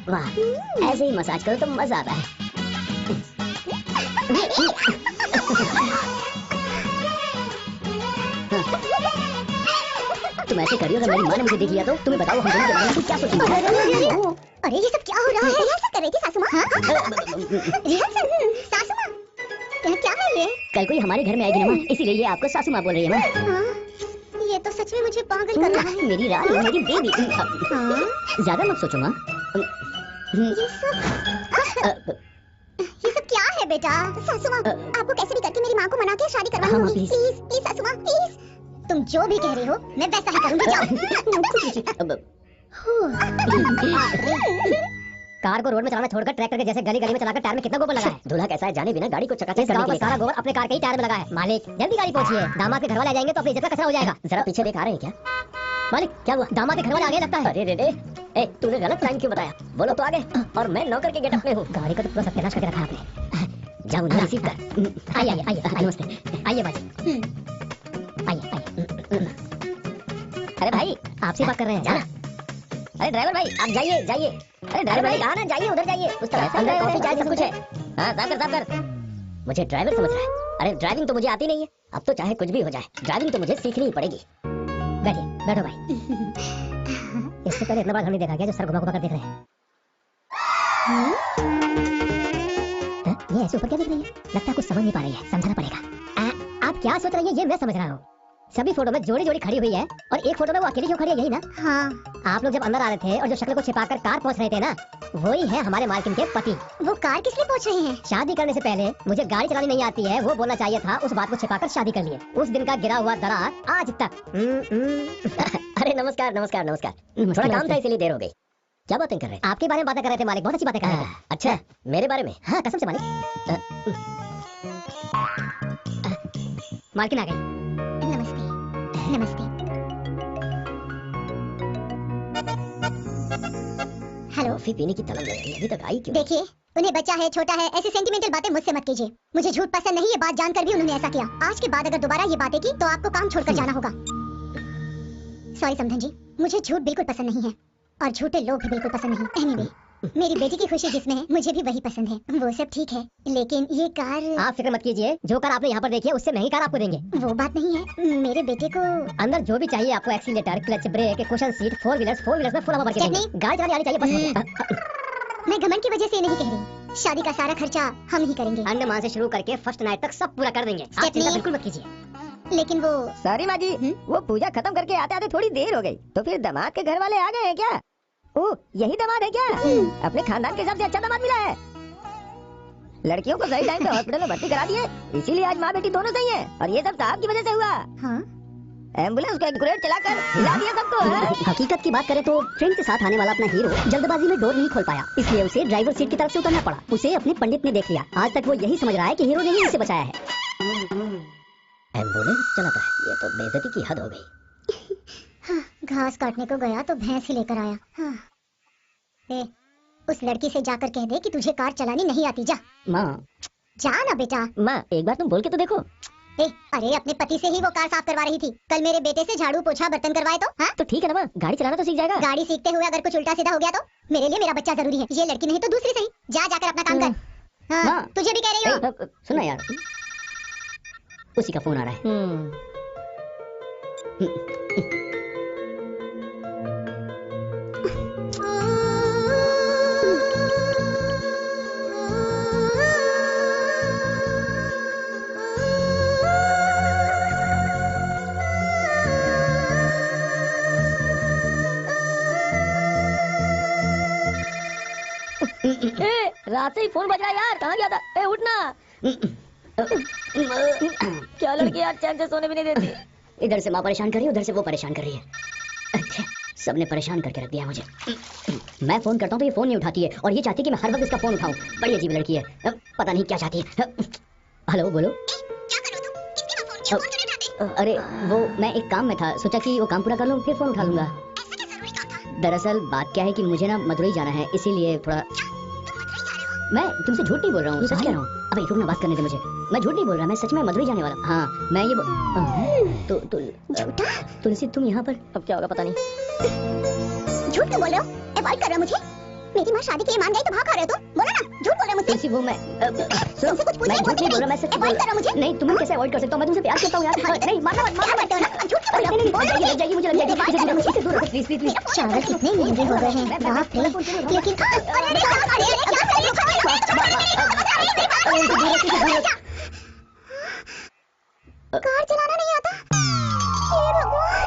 वाह, ऐसे ही मसाज करो तो मजा आता है। तुम ऐसे करियो, अगर मेरी माँ ने मुझे देख लिया तो तुम्हें बताओ हम दोनों के बारे में क्या सोचेंगे? अरे ये सब क्या हो रहा है? रिहर्सल कर रही थी सासू माँ। रिहर्सल? सासू माँ क्या है ये? कल कोई हमारे घर में आएगी ना माँ, इसीलिए ये आपको सासू माँ बोल रही है माँ। ये तो सच में मुझे पागल कर रहा है। मेरी रानी, मेरी बेबी। ज्यादा मत सोचो माँ। ये सब क्या है बेटा? सासू माँ आपको कैसे भी करके तुम्हारी माँ को मना के शादी करवानी हाँ, होगी। please। प्लीज प्लीज सासू माँ प्लीज। तुम जो भी कह रही हो मैं वैसा ही करूंगी। जाओ। कार को रोड में चलाना छोड़कर ट्रैक्टर के जैसे गली गली में चलाकर टायर में कितना गोबर लगा है। दूल्हा कैसा है जाने बिना गाड़ी को चकाचक करने के लिए सारा गोबर अपने कार के ही टायर में लगा है। मालिक जल्दी गाड़ी पहुंचिए, दामाद के घर वाले आ जाएंगे तो अपनी इज्जत का कचरा हो जाएगा। जरा पीछे देख आ रहे हैं क्या? मालिक क्या हुआ? दामाद के घर वाले आ गए लगता है। अरे रे रे, ए तूने गलत टाइम क्यों बताया? बोलो तो आगे, और मैं नौकर के गेटअप में हूँ। गाड़ी का तो पूरा सत्यानाश करके रखा है आपने। जाओ उन्हें रिसीव कर। आइए आइए आइए, नमस्ते। आइए बाजी, आइए आइए। अरे भाई आपसे बात कर रहे हैं, जाना। अरे ड्राइवर भाई आप जाइए जाइए। अरे ड्राइवर भाई कहा ना, जाइए उधर जाइए, उस तरफ अंदर कॉफी चाय सब कुछ है। हाँ साफ कर साफ कर। मुझे ड्राइवर समझ रहा है? अरे ड्राइविंग तो मुझे आती नहीं है। अब तो चाहे कुछ भी हो जाए, ड्राइविंग तो मुझे सीखनी ही पड़ेगी। बैठिए, बैठो भाई। इससे पहले इतना बड़ा घर नहीं देखा क्या जो सर घुमा घुमा कर देख रहे हैं? ये ऐसे ऊपर क्या देख रही है? लगता है कुछ समझ नहीं पा रही है, समझाना पड़ेगा। आप क्या सोच रही है ये मैं समझ रहा हूँ। सभी फोटो में जोड़ी जोड़ी खड़ी हुई है और एक फोटो में वो अकेली क्यों खड़ी है, यही ना? हाँ। आप लोग जब अंदर आ रहे थे और जो शक्ल को छिपाकर कार पहुंच रहे थे ना, वही है हमारे मालकिन के पति। वो कार किस लिए पहुंच रही है? शादी करने से पहले मुझे गाड़ी चलानी नहीं आती है, वो बोलना चाहिए था। उस बात को छिपाकर शादी कर लिए। उस दिन का गिरा हुआ दरार आज तक। अरे नमस्कार नमस्कार नमस्कार। थोड़ा काम था इसीलिए देर हो गई। क्या बातें कर रहे हैं? आपके बारे में बातें कर रहे थे मालिक, बहुत अच्छी बातें कर रहे थे। अच्छा मेरे बारे में? हाँ कसम से मालिक। मालकिन आ गई। नमस्ते। नमस्ते। हेलो। कॉफी पीने की तलब लग रही है, अभी तक आई क्यों? देखिए उन्हें बच्चा है, छोटा है, ऐसी सेंटिमेंटल बातें मुझसे मत कीजिए। मुझे झूठ पसंद नहीं, ये बात जानकर भी उन्होंने ऐसा किया। आज के बाद अगर दोबारा ये बातें की तो आपको काम छोड़कर जाना होगा। सॉरी समधन जी, मुझे झूठ बिल्कुल पसंद नहीं है और झूठे लोग भी बिल्कुल पसंद नहीं। एनीवे, मेरी बेटी की खुशी जिसमें है मुझे भी वही पसंद है। वो सब ठीक है, लेकिन ये कार। आप फिक्र मत कीजिए, जो कार आपने यहाँ पर देखी है उससे महंगी कार आपको देंगे। वो बात नहीं है, मेरे बेटे को अंदर जो भी चाहिए आपको, accelerator, clutch, brake, cushion seat, four wheelers में फुल हवा भर के देंगे। गाड़ी चलानी आनी चाहिए बस। मैं घमंड की वजह से नहीं कह रही, शादी का सारा खर्चा हम ही करेंगे। अंडमान से शुरू करके फर्स्ट नाइट तक सब पूरा कर देंगे। आप चिंता बिल्कुल मत कीजिए। लेकिन वो सॉरी माँ जी, वो पूजा खत्म करके आते आते थोड़ी देर हो गई, तो फिर दामाद के घर वाले आ गए हैं क्या? ओह यही दामाद है क्या? अपने खानदान के हिसाब से अच्छा दामाद मिला है। लड़कियों को सही टाइम पे हॉस्पिटल में भर्ती करा दिए, इसीलिए आज माँ बेटी दोनों सही हैं। और ये सब साहब की वजह से हुआ। हाँ? एम्बुलेंस को एक्यूरेट चलाकर हिला दिया सबको। हकीकत की बात करें तो ट्रेन के साथ आने वाला अपना हीरो जल्दबाजी में डोर नहीं खोल पाया, इसलिए उसे ड्राइवर सीट की तरफ से उतरना पड़ा। उसे अपने पंडित ने देख लिया। आज तक वो यही समझ रहा है कि हीरो ने ही उसे बचाया है। एम्बुलेंस चलाता है, ये तो बेइज्जती की हद हो गई। हाँ, घास काटने को गया तो भैंस ही लेकर आया। हाँ। ए, उस लड़की से जाकर कह दे कि तुझे कार चलानी नहीं आती। जा माँ। जा ना बेटा। माँ एक बार तुम बोल के तो देखो। अरे अपने पति से ही वो कार साफ करवा रही थी, कल मेरे बेटे से झाड़ू पोछा बर्तन करवाए तो। हाँ? तो ठीक है ना माँ, गाड़ी चलाना तो सीख जाएगा। गाड़ी सीखते हुए अगर कुछ उल्टा सीधा हो गया तो मेरे लिए मेरा बच्चा जरूरी है। ये लड़की नहीं तो दूसरी सही। जा जाकर अपना काम कर। हाँ, माँ। तुझे भी कह रही हूँ। सुना यार, उसी का फोन आ रहा है। रात से ही फोन बज रहा है यार, कहाँ गया था? ए उठना। क्या लड़की यार चैन से सोने भी नहीं देती। इधर से माँ परेशान कर रही है, उधर से वो परेशान कर रही है। अच्छा, सबने परेशान करके रख दिया मुझे। मैं फोन करता हूँ तो ये फोन नहीं उठाती है और ये चाहती है कि मैं हर वक्त इसका फोन उठाऊं। बड़ी अजीब लड़की है, पता नहीं क्या चाहती है। हेलो बोलो। क्या करो तुम? कितनी बार फोन किया, फोन क्यों नहीं उठाते? अरे वो मैं एक काम में था, सोचा कि वो काम पूरा कर लूं फिर फोन उठा लूंगा। ऐसा क्या जरूरी काम था? दरअसल बात क्या है कि मुझे ना मदुरई जाना है, इसीलिए थोड़ा। तुम मदुरई जा रहे हो? मैं तुमसे झूठ नहीं बोल रहा हूँ, सच कह रहा हूँ। अबे रुक ना, बात करने दे मुझे। मैं झूठ नहीं बोल रहा, मैं सच में मदुरई जाने वाला। हाँ मैं ये तो झूठा? तुलसी तुम यहाँ पर? अब क्या होगा पता नहीं। झूठ क्यों बोल रहे हो? अवॉइड कर रहे हो मुझे? मेरी माँ शादी के लिए मान गई तो भाग आ रहे हो तुम? बोलो ना, झूठ बोल रहे हो मुझसे? तुलसी वो मैं तुमसे कुछ मैं पूछे झूठ नहीं बोल रहा, मैं सच बोल अवॉइड कर रहे हो मुझे? नहीं, तुम्हें कैसे अवॉइड कर सकता हूँ? मैं तुमसे प्यार करता हूँ यार। नहीं मारना मत, क्या करते हो ना? झूठ क्यों बोल रहे हो? नहीं लग जाएगी, मुझे लग जाएगी। इसे दूर रखो प्लीज प्लीज। चावल कितने महंगे हो गए हैं, बाप रे। लेकिन कार चलाना नहीं आता? हे भगवान।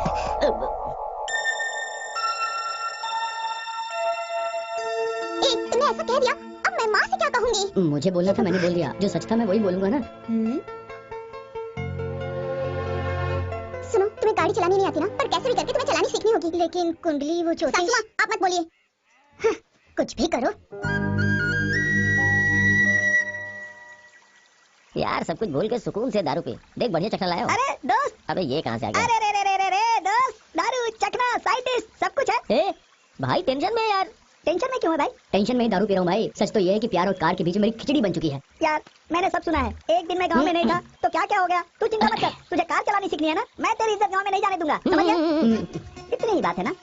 तुमने ऐसा कह दिया, अब मैं माँ से क्या कहूँगी? मुझे बोलना था, मैंने बोल दिया। जो सच था मैं वही बोलूंगा ना। गाड़ी चलानी नहीं आती ना, पर कैसे भी करके तुम्हें चलानी सीखनी होगी। लेकिन कुंडली वो चौथी। सासू माँ, आप मत बोलिए। हाँ, कुछ भी करो। यार सब कुछ भूल के सुकून से दारू पी। देख बढ़िया चखना लाया हूं। अरे दोस्त, अबे ये कहां से आ गया? अरे रे रे रे रे रे दोस्त, दारू, चखना, साइड डिश, सब कुछ है। ए भाई टेंशन में है यार। टेंशन में क्यों है भाई? टेंशन में ही दारू पी रहा हूं भाई। सच तो ये है कि प्यार और कार के बीच में मेरी खिचड़ी बन चुकी है। यार मैंने सब सुना है। एक दिन मैं गांव में नहीं था तो क्या क्या हो गया। तू चिंता मत कर, तुझे कार चलानी सीखनी है ना, मैं तेरी इज्जत गांव में नहीं जाने दूंगा, समझ गया? इतनी ही बात है ना।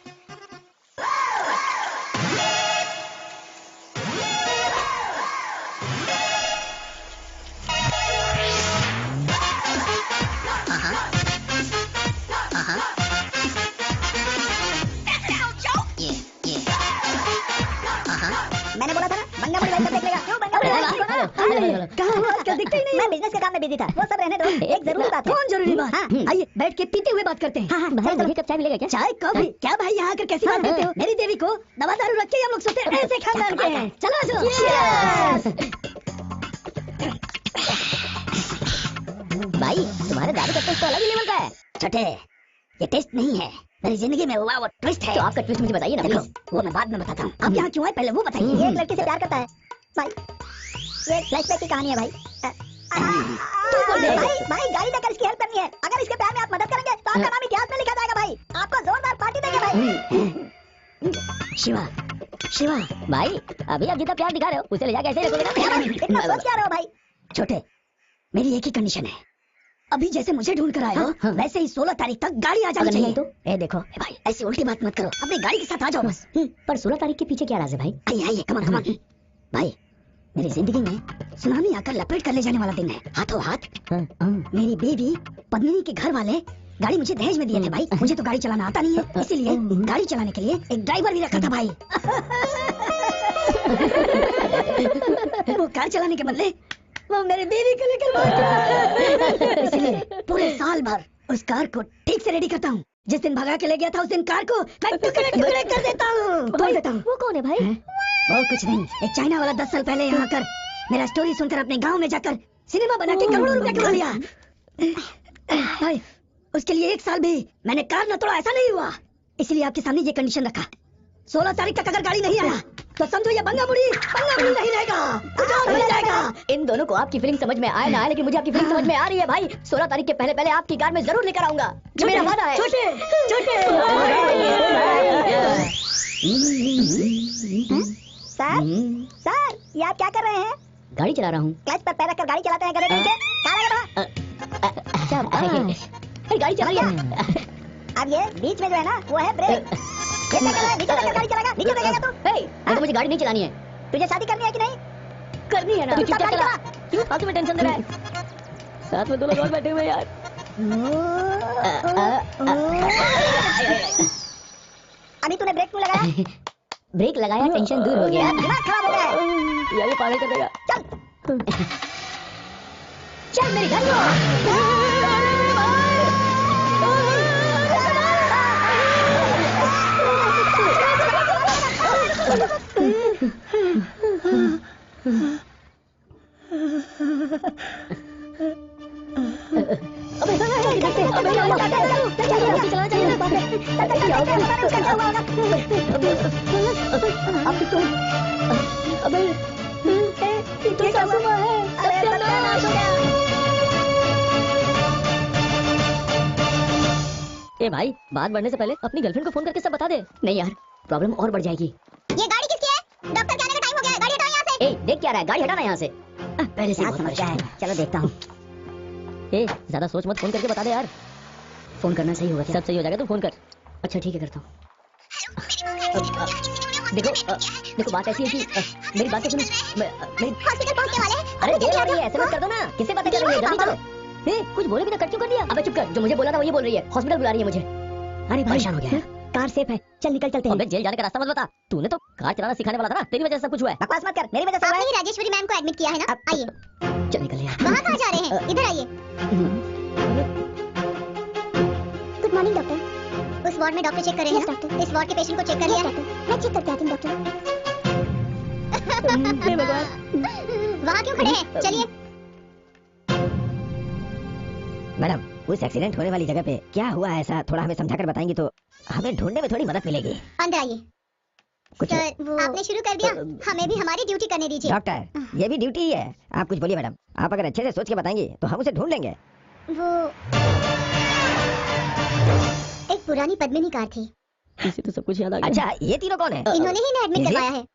मैंने बोला था ना, बंगा मुड़ी भाई देख लेगा। क्यों बंगा मुड़ी भाई? कहाँ हो आजकल, दिखते ही नहीं। मैं बिजनेस के काम में बिजी था, वो सब रहने दो। एक जरूरी बात है। कौन जरूरी बात? हाँ। आइए बैठ के पीते हुए बात करते हैं। हाँ, भाई मुझे कब चाय मिलेगा क्या? चाय कॉफी क्या भाई, यहाँ आकर कैसी बात करते हो? मेरी देवी को दवा दारू रख के हम लोग सोते ऐसे खानदान के हैं। चलो आ जाओ। भाई तुम्हारे दारू का टेस्ट तो अलग ही लेवल का है। छोटे, ये टेस्ट नहीं है, मेरी जिंदगी में हुआ वो ट्विस्ट है। तो आपका ट्विस्ट मुझे बताइए ना देखो, प्लीज। वो मैं बाद में बताता हूँ। आप यहाँ क्यों आए पहले वो बताइए। ये एक लड़की से प्यार करता है भाई। ये फ्लैशबैक की कहानी है भाई। तू बोल दे। भाई भाई गाड़ी देकर इसकी हेल्प करनी है। अगर इसके प्यार में आप मदद करेंगे तो आपका नाम इतिहास में लिखा जाएगा भाई। आपको जोरदार पार्टी देंगे भाई। शिवा, शिवा भाई अभी आप जितना प्यार दिखा रहे हो उसे ले जाके ऐसे रखोगे ना। इतना सोच क्या रहे हो भाई? छोटे, मेरी एक ही कंडीशन है, अभी जैसे मुझे ढूंढ कर आए हो हाँ। वैसे ही 16 तारीख तक गाड़ी आ जानी अगर नहीं चाहिए। आई तो? ए देखो ए भाई, ऐसी उल्टी बात मत करो, अपनी गाड़ी के साथ आ जाओ बस। पर 16 तारीख के पीछे क्या राज है भाई? आइए आइए, कमान कमान। भाई मेरी जिंदगी में सुनामी आकर लपेट कर ले जाने वाला दिन है। हाथों हाथ मेरी बेबी पद्मिनी के घर वाले गाड़ी मुझे दहेज में दिए थे भाई। मुझे तो गाड़ी चलाना आता नहीं है, इसीलिए गाड़ी चलाने के लिए एक ड्राइवर भी रखा था भाई। वो कार चलाने के बदले वो मेरे बेबी को लेकर भाग गया। इसलिए पूरे साल भर उस कार को ठीक से रेडी करता हूँ। जिस दिन भगा के ले गया था उस दिन कार को मैं टुकड़े टुकड़े कर देता हूँ। बोल देता हूँ। वो कौन है भाई? वो कुछ नहीं, एक चाइना वाला 10 साल पहले यहाँ आकर मेरा स्टोरी सुनकर अपने गांव में जाकर सिनेमा बना के करोड़ों रुपए कमा लिया। भाई उसके लिए 1 साल भी मैंने कार न तोड़ा, ऐसा नहीं हुआ। इसलिए आपके सामने ये कंडीशन रखा, 16 तारीख तक अगर गाड़ी नहीं आया तो समझो ये बंगा मुड़ी नहीं रहेगा, कुछ और हो जाएगा। इन दोनों को आपकी फीलिंग समझ में आए ना आए, लेकिन मुझे आपकी फीलिंग समझ में आ रही है भाई। 16 तारीख के पहले पहले आपकी कार में जरूर लेकर आऊंगा, जो मेरा वादा है। छोटे छोटे सर सर, ये आप क्या कर रहे हैं? गाड़ी चला रहा हूँ। क्लच पर पैर रखकर गाड़ी चलाते हैं गधे कहीं के? कहाँ लगा था? अच्छा गाड़ी चला लिया। अब ये बीच में जो है ना वो है ब्रेक। ये क्या कर रहा है? नीचे देकर गाड़ी चलाएगा? नीचे देखेगा तू? तो मुझे गाड़ी नहीं चलानी है। तुझे शादी करनी है कि नहीं? करनी है ना। तो चुपचाप गाड़ी चला। क्यों फालतू में टेंशन दे रहा है? साथ में 2 लोग और बैठे हुए यार। अभी तूने ब्रेक क्यों लगाया? ब्रेक लगाया, टेंशन दूर हो गया। दिमाग खराब हो गया है। यार ये पागल कर देगा। चल चल मेरी गाड़ी में। ए भाई बात बढ़ने से पहले अपनी गर्लफ्रेंड को फोन करके सब बता दे। नहीं यार प्रॉब्लम और बढ़ जाएगी। ये गाड़ी किसकी है? डॉक्टर के आने का टाइम हो गया है, गाड़ी हटाओ यहाँ से। ए देख क्या रहा है, गाड़ी हटाना यहाँ से। पहले से समझ गया है, चलो देखता हूँ। ए ज्यादा सोच मत, फोन करके बता दे यार। फोन करना सही होगा क्या? सब सही हो जाएगा, तू फोन कर। अच्छा ठीक है, करता हूँ। देखो बात ऐसी है कि मेरी बात तो सुनो। मेरी हॉस्पिटल पहुंचने वाले हैं। अरे देर हो रही है, ऐसे मत कर दो ना। किससे बातें कर रही है, जल्दी चलो। कुछ बोले बिना कट क्यों कर दिया? अबे चुप कर, जो मुझे बोला था वही बोल रही है। हॉस्पिटल बुला रही है मुझे। अरे परेशान हो गया, कार सेफ है, चल निकल चलते अबे हैं। जेल जाने का रास्ता मत बता। तूने तो कार चलाना सिखाने वाला था ना, तेरी वजह से सब कुछ हुआ है। बकवास मत कर, मेरी वजह से हुआ आपने है। ही राजेश्वरी मैम को एडमिट किया है ना? आइए। चल निकल यार। वहाँ कहाँ जा रहे हैं? इधर आइए। Good morning doctor. उस वार्ड में डॉक्टर चेक कर रहे हैं डॉक्टर। इस वार्ड के पेशेंट को चेक कर लिया है? मैं चेक करके आती हूँ डॉक्टर। वहाँ क्यों खड़े हैं? चलिए। मैडम उस एक्सीडेंट होने वाली जगह पे क्या हुआ है ऐसा थोड़ा हमें समझाकर बताएंगी तो हमें ढूंढने में थोड़ी मदद मिलेगी। अंदर आइए। कुछ सर वो आपने शुरू कर दिया, हमें भी हमारी ड्यूटी करने दीजिए। डॉक्टर ये भी ड्यूटी ही है। आप कुछ बोलिए मैडम, आप अगर अच्छे से सोच के बताएंगी तो हम उसे ढूंढ लेंगे। वो एक पुरानी पद्मिनी कार थी। इसे तो सब कुछ याद आ गया। अच्छा ये तीनों कौन है? इन्होंने ही ना एडमिट इन्हें? करवाया है।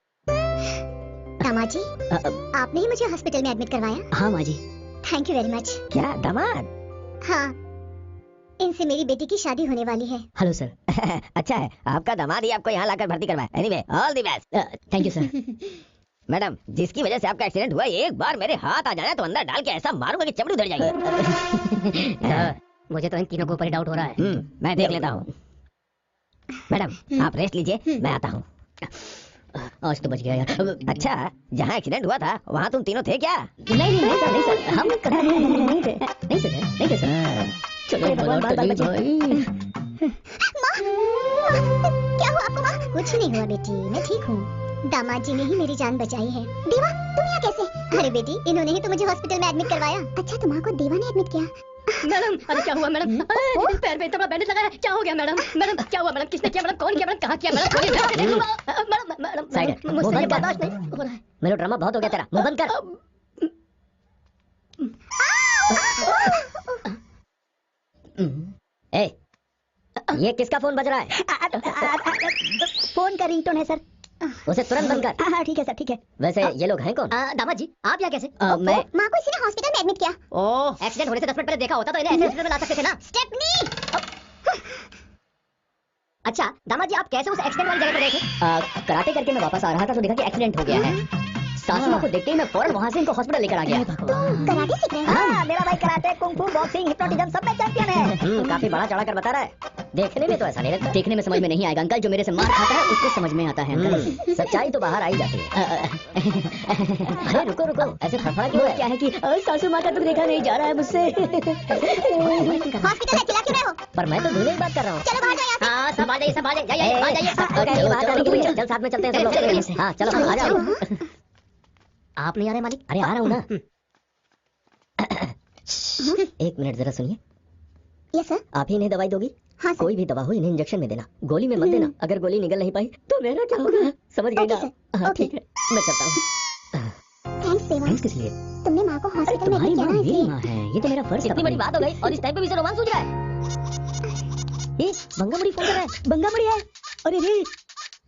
दामाद जी आपने ही मुझे हॉस्पिटल में एडमिट करवाया। हाँ माँ जी। Thank you very much. क्या दामाद? हाँ, इनसे मेरी बेटी की शादी होने वाली है। Hello sir. अच्छा है आपका दामाद ही आपको यहाँ लाकर भर्ती करवाया। Anyway all the best. Thank you sir. Madam जिसकी वजह से आपका एक्सीडेंट हुआ एक बार मेरे हाथ आ जाए तो अंदर डाल के ऐसा मारूंगा कि चमड़ी उधर जाएगी। मुझे तो इन तीनों के ऊपर डाउट हो रहा है। मैं देख लेता हूँ। मैडम आप रेस्ट लीजिए, मैं आता हूँ। आज तो बच गया यार। अच्छा जहाँ एक्सीडेंट हुआ था वहाँ तुम तीनों थे क्या? नहीं सर हम नहीं थे नहीं थे सर। चलो माँ, क्या हुआ आपको माँ? कुछ नहीं हुआ बेटी, मैं ठीक हूँ। दामाद जी ने ही मेरी जान बचाई है। देवा तुम यहाँ कैसे? अरे बेटी इन्होंने ही तो मुझे हॉस्पिटल में एडमिट करवाया। अच्छा तो माँ को देवा ने एडमिट किया? मैडम अरे क्या हुआ मैडम? पैर पे इतना बड़ा बैंडेज लगा है, क्या हो गया मैडम? मैडम क्या हुआ मैडम? किसने किया मैडम? कौन किया मैडम? कहाँ किया मैडम? मैडम मुझसे बर्दाश्त नहीं हो रहा है। मेरा ड्रामा बहुत हो गया तेरा, मुंह बंद कर। ए, ये किसका फोन बज रहा है? फोन का रिंगटोन है सर। उसे तुरंत बंद कर। हाँ ठीक है सर ठीक है। वैसे ये लोग हैं कौन? दामाद जी आप यहाँ कैसे? मैं माँ को इसी ने हॉस्पिटल में एडमिट किया। ओह एक्सीडेंट होने से 10 मिनट पहले देखा होता तो इन्हें ऐसे हॉस्पिटल में ला सकते थे ना। स्टेफनी अच्छा दामाद जी आप कैसे उस एक्सीडेंट वाली जगह पर गए थे? कराटे करके मैं वापस आ रहा था तो देखा कि एक्सीडेंट हो गया है। सासू माँ को देखते ही मैं फौरन वहाँ से इनको हॉस्पिटल लेकर आ गया। कराटे सीख रहे हो? हाँ, मेरा भाई कराटे, कुंफू, बॉक्सिंग, हिप्नोटिज्म सब में चैंपियन है। काफी बड़ा चढ़ा कर बता रहा है। देखने में तो ऐसा नहीं लगता। देखने में समझ में नहीं आएगा अंकल, जो मेरे से मार खाता है उसको समझ में आता है अंकल। सच्चाई तो बाहर आई जाती है। अरे रुको रुको, ऐसे फड़फड़ा क्यों है? क्या है कि सासू माँ का दुख देखा नहीं जा रहा है मुझसे। हॉस्पिटल में चिल्ला क्यों रहे हो? पर मैं तो दूल्हे की बात कर रहा हूँ। चलो बाहर जाओ यहाँ से। हाँ सब आ जाइए चल साथ में चलते हैं सब लोग। हाँ चलो आ जाओ। आप नहीं आ रहे मालिक? अरे आ रहा हूँ ना। एक मिनट जरा सुनिए। Yes sir. आप ही इन्हें दवाई दोगी? हाँ सर। कोई भी दवा हो इन्हें इंजेक्शन में देना, गोली में मत देना। अगर गोली निकल नहीं पाई तो मेरा क्या होगा? समझ गई ओके ना? सर, हाँ ओके। ठीक है, मैं चलता हूँ। थैंक्स देवा। थैंक्स किस लिए? तुमने माँ को हॉस्पिटल में तुम्हारी एडमिट माँ किया ना मेरी इसलिए। माँ है, ये तो मेरा फर्ज इतनी बड़ी बात हो गई और इस टाइम पे भी रोमांस सूझ रहा है। ये बंगामुड़ी फोन कर रहा है। बंगामुड़ी है। अरे रे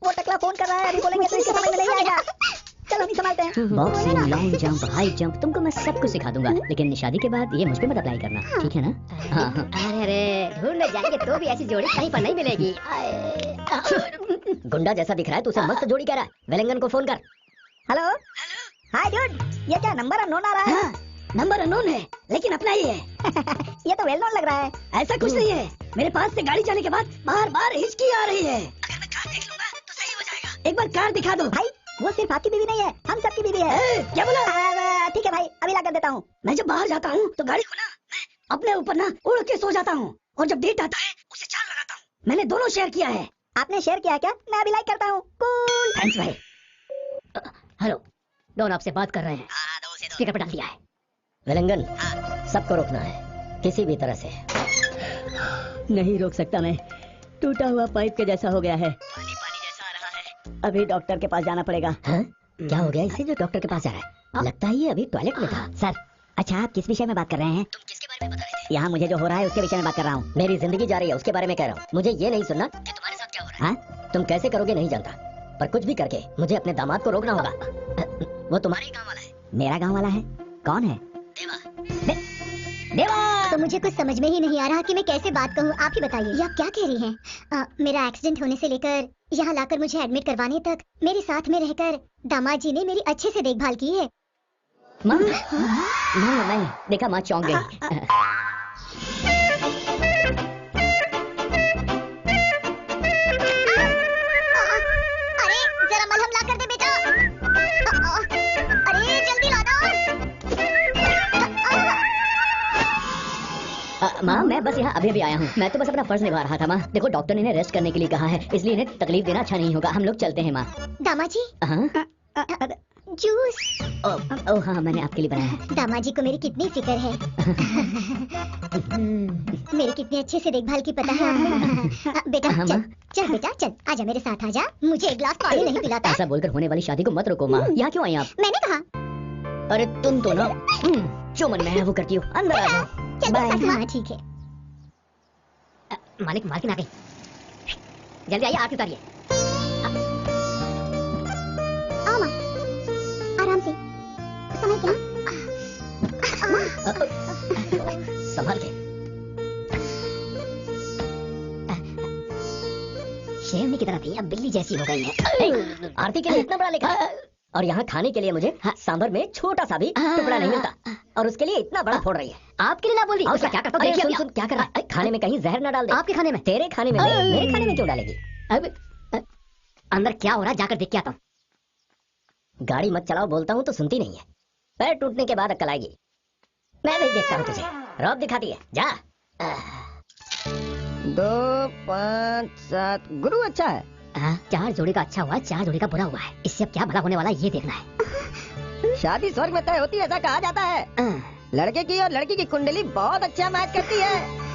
वो टकला फोन कर रहा है, अभी बोलेंगे तो इसके समझ में नहीं आएगा। चलो अभी संभालते हैं। Boxing, long jump, high jump तुमको मैं सब कुछ सिखा दूंगा, लेकिन शादी के बाद ये मुझ पे मत अप्लाई करना, ठीक है ना? हाँ। अरे अरे ढूंढने जाएंगे तो भी ऐसी जोड़ी कहीं पर नहीं मिलेगी। गुंडा जैसा दिख रहा है तो उसे मस्त जोड़ी कह रहा है। वेलिंगन को फोन कर। हेलो हाय डूड, ये क्या नंबर अननोन आ रहा है? हाँ, नंबर अननोन है लेकिन अपना ही है। ये तो वेल नोन लग रहा है। ऐसा कुछ नहीं है, मेरे पास से गाड़ी जाने के बाद बार बार हिचकी आ रही है। अगर मैं कार देख लूंगा तो सही हो जाएगा। एक बार कार दिखा दो भाई वो सिर्फ आपकी बीवी नहीं है, हम सबकी बीवी है। क्या बोला? ठीक है भाई, अभी ला कर देता हूँ। मैं जब बाहर जाता हूँ तो गाड़ी को ना मैं अपने ऊपर ना उड़ के सो जाता हूँ, और जब डेट आता है उसे चाल लगाता हूँ। मैंने दोनों शेयर किया है। आपने शेयर किया क्या? मैं अभी लाइक करता हूँ। कूल। थैंक्स भाई। हेलो, डॉन आपसे बात कर रहे हैं। स्पीकर पर डाल दिया है। वेलिंगन सबको रोकना है किसी भी तरह से। नहीं रोक सकता मैं, टूटा हुआ पाइप के जैसा हो गया है, पानी पानी जैसा आ रहा है। अभी डॉक्टर के पास जाना पड़ेगा। हाँ? क्या हो गया इसे जो डॉक्टर के पास जा रहा है? लगता है ये अभी टॉयलेट में था। सर अच्छा आप किस विषय में बात कर रहे हैं? तुम किसके बारे में बता रहे थे? यहाँ मुझे जो हो रहा है उसके विषय में बात कर रहा हूँ। मेरी जिंदगी जा रही है उसके बारे में कह रहा हूँ। मुझे ये नहीं सुनना कि तुम्हारे साथ क्या हो रहा है। हाँ? तुम कैसे करोगे नहीं जानता, पर कुछ भी करके मुझे अपने दामाद को रोकना होगा। वो तुम्हारे ही गाँव वाला है। मेरा गाँव वाला है? कौन है? देवा। देवा। तो मुझे कुछ समझ में ही नहीं आ रहा कि मैं कैसे बात कहूँ। आप ही बताइए, ये आप क्या कह रही हैं? मेरा एक्सीडेंट होने से लेकर यहाँ लाकर मुझे एडमिट करवाने तक मेरे साथ में रहकर दामाद जी ने मेरी अच्छे से देखभाल की है। माँ नहीं देखा, माँ चौंक गई। अरे जरा मलहम ला कर दे बेटा। अरे जल्दी ला दो। माँ मैं बस यहाँ अभी अभी आया हूँ, मैं तो बस अपना फर्ज निभा रहा था। माँ देखो डॉक्टर ने इन्हें रेस्ट करने के लिए कहा है, इसलिए इन्हें तकलीफ देना अच्छा नहीं होगा। हम लोग चलते हैं माँ। दामाद जी हाँ? जूस। ओ हाँ, मैंने आपके लिए बनाया है। दामाद जी को मेरी कितनी फिक्र है। मेरी कितनी अच्छे से देखभाल की पता है आपको। बेटा हाँ, चल माँ। चल बेटा चल, आजा मेरे साथ आजा। मुझे एक गिलास पानी नहीं पिलाता। ऐसा बोलकर होने वाली शादी को मत रोको माँ। यहाँ क्यों आई आप? मैंने कहा अरे तुम तो ना जो मन में है वो करती हो। अंदर आ जाओ। चल बाय। हाँ ठीक है। मालिक मार्किन आ गई। जल्दी आइए, आके उतारिए। आओ माँ, आराम से, समझ गया। संभाल के। शेरनी की तरह थी, अब बिल्ली जैसी हो गई है। आरती के लिए इतना बड़ा लिखा और यहाँ खाने के लिए मुझे सांभर में छोटा सा भी टुकड़ा नहीं मिलता, और उसके लिए इतना बड़ा फोड़ रही है। आपके लिए ना बोल दी। उसका क्या करता हूँ? सुन सुन, क्या कर रहा है? खाने में कहीं जहर ना डाल दे। आपके खाने में? तेरे खाने में नहीं, मेरे खाने में क्यों डालेगी? अब अंदर क्या हो रहा है, जाकर देख के आता हूँ। गाड़ी मत चलाओ बोलता हूँ तो सुनती नहीं है। पैर टूटने के बाद अक्ल आएगी। मैं भी देखता हूँ तुझे। रौब दिखाती है, जा। 2 5 7 गुरु अच्छा है। 4 जोड़ी का अच्छा हुआ, 4 जोड़ी का बुरा हुआ है। इससे अब क्या भला होने वाला है ये देखना है। शादी स्वर्ग में तय होती है, ऐसा कहा जाता है। लड़के की और लड़की की कुंडली बहुत अच्छा मैच करती है।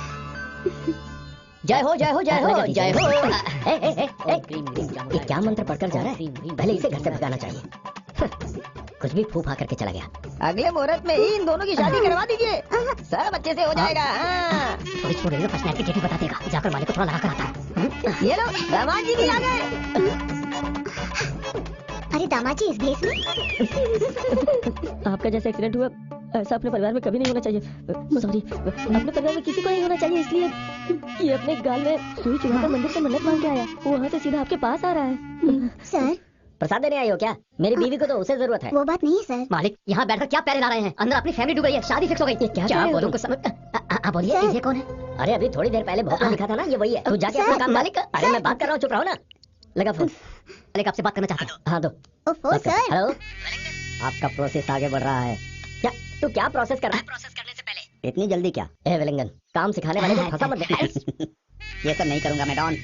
जय हो जय हो जय हो जय हो। ये क्या मंत्र पढ़कर जा रहा है? पहले इसे घर से भगाना चाहिए। कुछ भी फूफा करके चला गया। अगले मुहूर्त में ही इन दोनों की शादी करवा दीजिए, सब अच्छे से हो जाएगा। हाँ। पुलिस को रेलवे फर्स्ट नाइट की डेट बता देगा। जाकर मालिक को थोड़ा लगा कर आता है। ये लो, दामाद जी भी आ गए। अरे दामाद जी इस भेष में? आपका जैसा एक्सीडेंट हुआ ऐसा अपने परिवार में कभी नहीं होना चाहिए। सॉरी, अपने परिवार में किसी को नहीं होना चाहिए, इसलिए ये अपने गाल में सुई चुभाकर मंदिर से मन्नत मांग के आया। वहाँ से सीधा आपके पास आ रहा है। सर प्रसाद देने आई हो क्या? मेरी बीवी को तो उसे जरूरत है। वो बात नहीं है सर। मालिक यहाँ बैठकर क्या प्यारे ला रहे हैं? अंदर अपनी फैमिली डूब गई है, शादी फिक्स हो गई। क्या बोलूं कुछ समझ। बोलिए, ये कौन है? अरे अभी थोड़ी देर पहले भोपा दिखा था ना, ये वही है। तू जाके अपना काम। मालिक अरे मैं बात कर रहा हूँ, चुप रहो ना। लगा फोन। मालिक आपसे बात करना चाहता हूँ। हाँ दो। ओफो सर। हेलो, आपका प्रोसेस आगे बढ़ रहा है। क्या तू क्या प्रोसेस कर रहा है? प्रोसेस करने से पहले इतनी जल्दी क्या? ए विलिंगन, काम सिखाने वाले को फंसा मत दे। ये सब नहीं करूंगा मैं डॉन।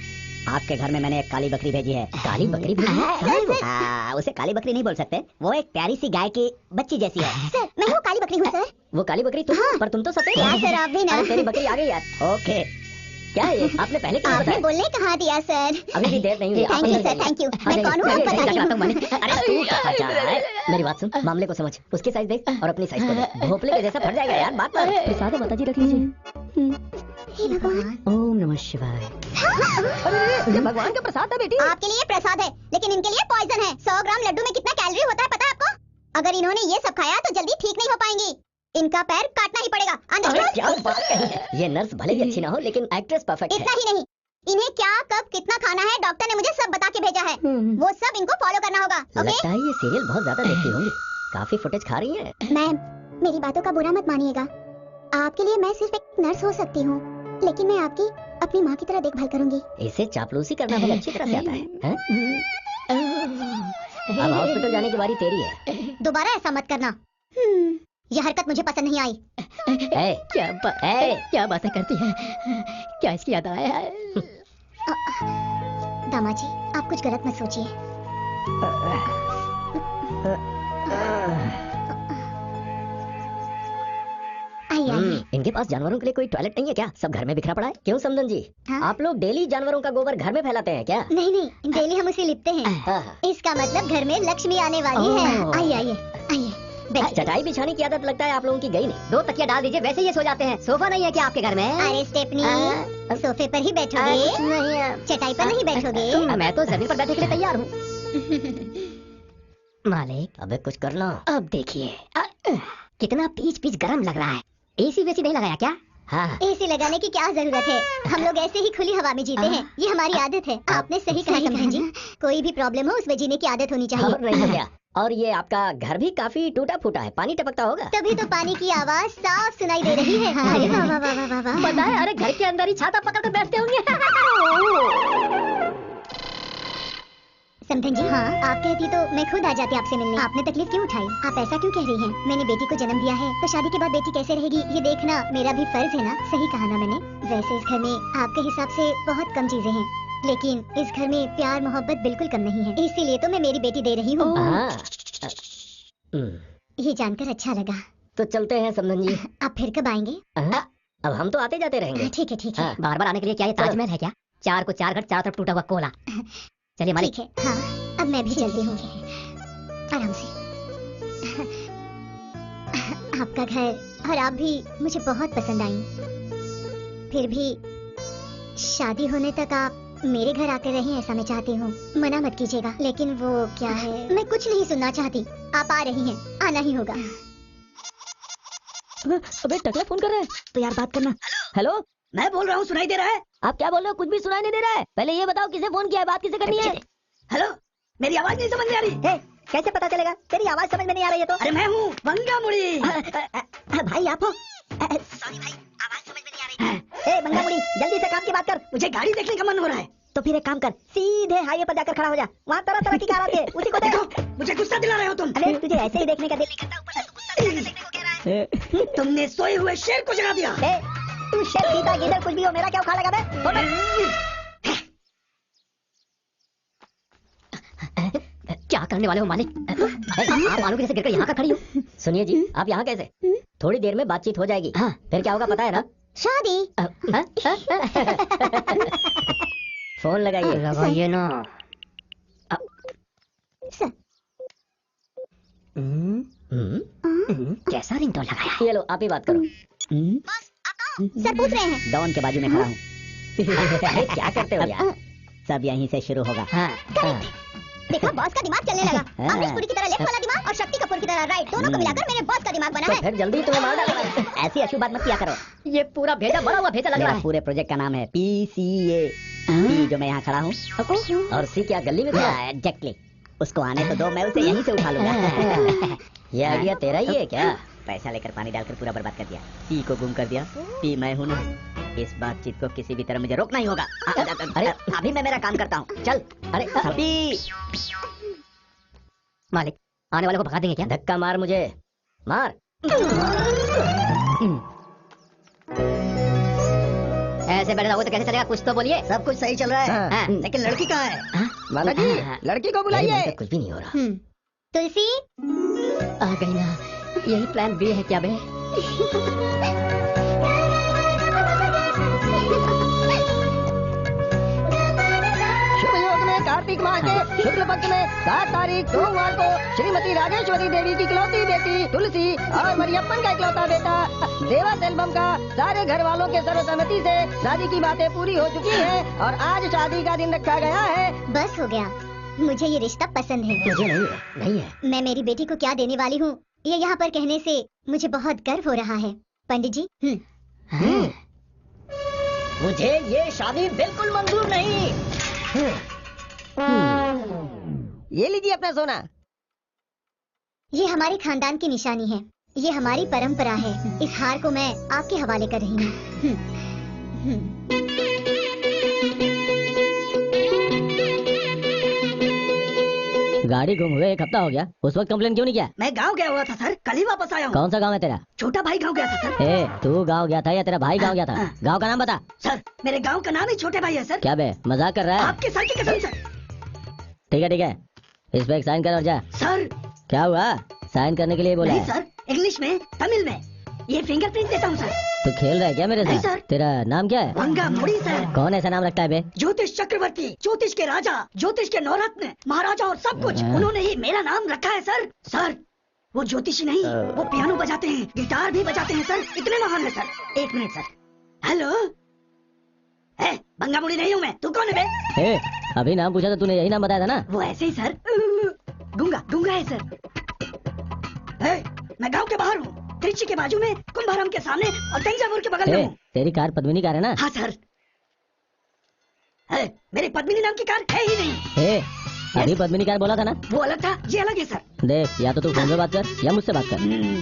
आपके घर में मैंने एक काली बकरी भेजी है। काली बकरी भेजी है? उसे काली बकरी नहीं बोल सकते, वो एक प्यारी सी गाय की बच्ची जैसी है। सर मैं वो काली बकरी हूँ सर। वो काली बकरी तुम? पर तुम तो सफेद क्या हो। सर, आप भी ना। अरे तेरी बकरी आ गई यार। ओके, क्या है ये? आपने पहले क्यों आपने बताया? बोलने कहाँ दिया सर? अभी भी देर नहीं हुई। Thank you sir, thank you. मैं कौन हूँ आप बताइए। अरे तू कहाँ जा रहा है? मेरी बात सुन, मामले को समझ। उसकी साइज देख और अपनी साइज को देख। भोपले के जैसा फट जाएगा यार, बात कर। प्रसाद है, माता जी रख लीजिए। हे भगवान। ओम नमः शिवाय। अरे, ये भगवान का प्रसाद है बेटी। आपके लिए प्रसाद है, लेकिन इनके लिए पॉइजन है। 100 ग्राम लड्डू में कितना कैलोरी होता है पता है आपको? अगर इन्होंने ये सब खाया तो जल्दी ठीक नहीं हो पाएंगी। इनका पैर काटना ही पड़ेगा। अरे क्या बात कही है? ये नर्स भले ही अच्छी ना हो, लेकिन एक्ट्रेस परफेक्ट है। इतना ही नहीं, इन्हें क्या कब कितना खाना है डॉक्टर ने मुझे सब बता के भेजा है। वो सब इनको फॉलो करना होगा। ओके लगता है ये सीरियल बहुत ज्यादा देखती होंगी। काफी फुटेज खा रही है। मैम, मेरी बातों का बुरा मत मानिएगा। आपके लिए मैं सिर्फ एक नर्स हो सकती हूँ, लेकिन मैं आपकी अपनी माँ की तरह देखभाल करूंगी। इसे चापलूसी करना बहुत अच्छी तरह से आता है, हैं? अब हॉस्पिटल जाने की बारी तेरी है। दोबारा ऐसा मत करना। यह हरकत मुझे पसंद नहीं आई। क्या बातें करती है? क्या इसकी याद आया है? दामाद जी, आप कुछ गलत मत सोचिए। आइए आइए। इनके पास जानवरों के लिए कोई टॉयलेट नहीं है क्या? सब घर में बिखरा पड़ा है। क्यों समदन जी, हाँ? आप लोग डेली जानवरों का गोबर घर में फैलाते हैं क्या? नहीं नहीं, डेली हम उसे लिपते हैं। इसका मतलब घर में लक्ष्मी आने वाली है। आइए आइए आइए, बैठिए। चटाई बिछाने की आदत लगता है आप लोगों की गई नहीं। 2 तकिया डाल दीजिए, वैसे ये सो जाते हैं। सोफा नहीं है क्या आपके घर में? अरे स्टेपनी, सोफे पर ही बैठोगे? चटाई पर नहीं बैठोगे? मैं तो जमीन पर बैठने के लिए तैयार हूँ। मालिक अबे कुछ करना। अब देखिए कितना पीच पीच गरम लग रहा है। एसी वेसी नहीं लगाया क्या? हाँ। एसी लगाने की क्या जरूरत है? हम लोग ऐसे ही खुली हवा में जीते हैं, ये हमारी आदत है। आपने सही कहा समझन जी। कोई भी प्रॉब्लम हो उसमें जीने की आदत होनी चाहिए। और नहीं तो क्या? और ये आपका घर भी काफी टूटा फूटा है, पानी टपकता होगा। तभी तो पानी की आवाज साफ सुनाई दे रही है। अरे वाह वाह वाह वाह वाह। पता है, अरे घर के अंदर ही छाता पकड़ कर बैठते होंगे। समधन जी, हाँ आप कहती तो मैं खुद आ जाती आपसे मिलने। आपने तकलीफ क्यों उठाई? आप ऐसा क्यों कह रही हैं? मैंने बेटी को जन्म दिया है तो शादी के बाद बेटी कैसे रहेगी ये देखना मेरा भी फर्ज है ना। सही कहा ना मैंने? वैसे इस घर में आपके हिसाब से बहुत कम चीजें हैं, लेकिन इस घर में प्यार मोहब्बत बिल्कुल कम नहीं है, इसीलिए तो मैं मेरी बेटी दे रही हूँ। ये जानकर अच्छा लगा। तो चलते हैं समधन जी। आप फिर कब आएंगे? अब हम तो आते जाते रहेंगे। ठीक है ठीक है। बार बार आने के लिए क्या ये ताजमहल है क्या? चार को चार घट, चारों तरफ टूटा हुआ कोला। चलिए मालिक। ठीक है। हाँ, अब मैं भी चलती हूँ। आराम से। आपका घर और आप भी मुझे बहुत पसंद आई। फिर भी शादी होने तक आप मेरे घर आकर रहें, ऐसा मैं चाहती हूँ। मना मत कीजिएगा। लेकिन वो क्या है, मैं कुछ नहीं सुनना चाहती। आप आ रही हैं, आना ही होगा। अबे टकला फोन कर रहा है। तो यार बात करना। हेलो, मैं बोल रहा हूँ, सुनाई दे रहा है? आप क्या बोल रहे हो? कुछ भी सुनाई नहीं दे रहा है। पहले ये बताओ किसे फोन किया है, बात किसे करनी है? हेलो, मेरी आवाज नहीं समझ में आ रही? कैसे पता चलेगा? तेरी आवाज समझ में नहीं आ रही है तो? अरे मैं हूँ बंगा मुड़ी। भाई आप हो? सॉरी भाई, आवाज समझ में नहीं आ रही। ए बंगा मुड़ी, जल्दी से काम की बात कर। मुझे गाड़ी देखने का मन हो रहा है। तो फिर एक काम कर, सीधे हाईवे पर जाकर खड़ा हो जा। वहाँ तरह तरह की कार आती है, उसी को देख। देखो, मुझे गुस्सा दिला रहे हो तुम। अरे तुझे ऐसे ही देखने का दिल नहीं करता, ऊपर से तू गुस्सा दिलाकर देखने को कह रहा है। तुमने सोए हुए शेर को जगा दिया। ए, तू शेर चीता गिदड़ कुछ भी हो, मेरा क्या उखाड़ लगा बे? बोल बे। क्या करने वाले हो मालिक? आप मानो कैसे गिरकर यहाँ का खड़ी हो? सुनिए जी, आप यहाँ कैसे? थोड़ी देर में बातचीत हो जाएगी। हाँ। फिर क्या होगा पता है ना? शादी। फोन लगाइए। लगाइए ना। सर। कैसा रिंगटोन लगाया है? ये लो, आप ही बात करो। सर पूछ रहे हैं। डॉन के बाजू में खड़ा हूँ। अरे क्या करते हो यार? सब यहीं से शुरू होगा। हाँ। देखा, बॉस का दिमाग चलने लगा। अमरीश पुरी की तरह लेफ्ट वाला दिमाग और शक्ति कपूर की तरह राइट, दोनों को मिलाकर मेरे बॉस का दिमाग बना तो है। फिर जल्दी तुम्हें मार डालूंगा। ऐसी अशुभ बात मत किया करो। ये पूरा भेजा बड़ा हुआ भेजा लग रहा मेरा है। पूरे प्रोजेक्ट का नाम है PCA। P जो मैं यहाँ खड़ा हूँ, और C क्या गली में खड़ा है? एग्जैक्टली। उसको आने तो दो, मैं उसे यहीं से उठा लूंगा। ये आइडिया तेरा ही है क्या? पैसा लेकर पानी डालकर पूरा बर्बाद कर दिया। P को गुम कर दिया। P मैं हूँ ना। इस बातचीत को किसी भी तरह मुझे रोकना ही होगा। अरे अभी मैं मेरा काम करता हूँ। चल। अरे P। मालिक, आने वाले को भगा देंगे क्या? धक्का मार मुझे, मार। ऐसे बैठे रहोगे तो कैसे चलेगा? कुछ तो बोलिए। सब कुछ सही चल रहा है। हाँ। लेकिन लड़की कहाँ है? वाला जी, लड़की को बुलाइए। कुछ भी नहीं हो रहा। तुलसी। आ गई ना। यही प्लान B है क्या बे? शुभ योग में कार्तिक माह के शुक्ल पक्ष में 7 तारीख सोमवार को श्रीमती राजेश्वरी देवी की इकलौती बेटी तुलसी और मरियप्पन का इकलौता बेटा देवा सेल्वम का सारे घर वालों के सर्वसम्मति से शादी की बातें पूरी हो चुकी हैं और आज शादी का दिन रखा गया है। बस हो गया, मुझे ये रिश्ता पसंद है। मुझे नहीं है। मैं मेरी बेटी को क्या देने वाली हूँ, ये यहाँ पर कहने से मुझे बहुत गर्व हो रहा है। पंडित जी। मुझे ये शादी बिल्कुल मंजूर नहीं। ये लीजिए अपना सोना। ये हमारे खानदान की निशानी है, ये हमारी परंपरा है। इस हार को मैं आपके हवाले कर रही हूँ। गाड़ी गुम हुए 1 हफ्ता हो गया, उस वक्त कंप्लेन क्यों नहीं किया? मैं गांव गया हुआ था सर, कल ही वापस आया हूँ। कौन सा गांव है तेरा? छोटा भाई गांव गया था सर। ए, तू गांव गया था या तेरा भाई गांव गया था? गांव का नाम बता। सर मेरे गांव का नाम ही छोटे भाई है सर। क्या बे, मजाक कर रहा है? आपके सर की कसम सर। ठीक है, इस पे एक साइन कर और जा। सर। क्या हुआ? साइन करने के लिए बोला नहीं है? सर, इंग्लिश में, तमिल में। ये फिंगरप्रिंट देता हूँ सर। तू खेल रहा है क्या मेरे नहीं साथ? सर। तेरा नाम क्या है? बंगा मुड़ी सर। कौन ऐसा नाम रखता है बे? ज्योतिष चक्रवर्ती, ज्योतिष के राजा, ज्योतिष के नवरत्न, महाराजा और सब कुछ उन्होंने ही मेरा नाम रखा है सर। सर वो ज्योतिषी नहीं, वो पियानो बजाते हैं, गिटार भी बजाते हैं सर। इतने महान है सर। 1 minute sir. हेलो, बंगा मुड़ी नहीं हूँ मैं। तू कौन है बे? ए, अभी नाम पूछा तो तूने यही नाम बताया था ना? वो ऐसे ही सर। गुंगा है सर। मैं गांव के बाहर हूँ, त्रिची के बाजू में, कुंभारम के सामने और तंजावुर के बगल में हूँ। तेरी कार पद्मिनी कार है ना? हाँ सर। मेरे पद्मिनी नाम की कार है ही नहीं। अभी पद्मिनी कार बोला था ना? वो अलग था, ये अलग है सर। देख, या तो तू फोन पे बात कर या मुझसे बात कर।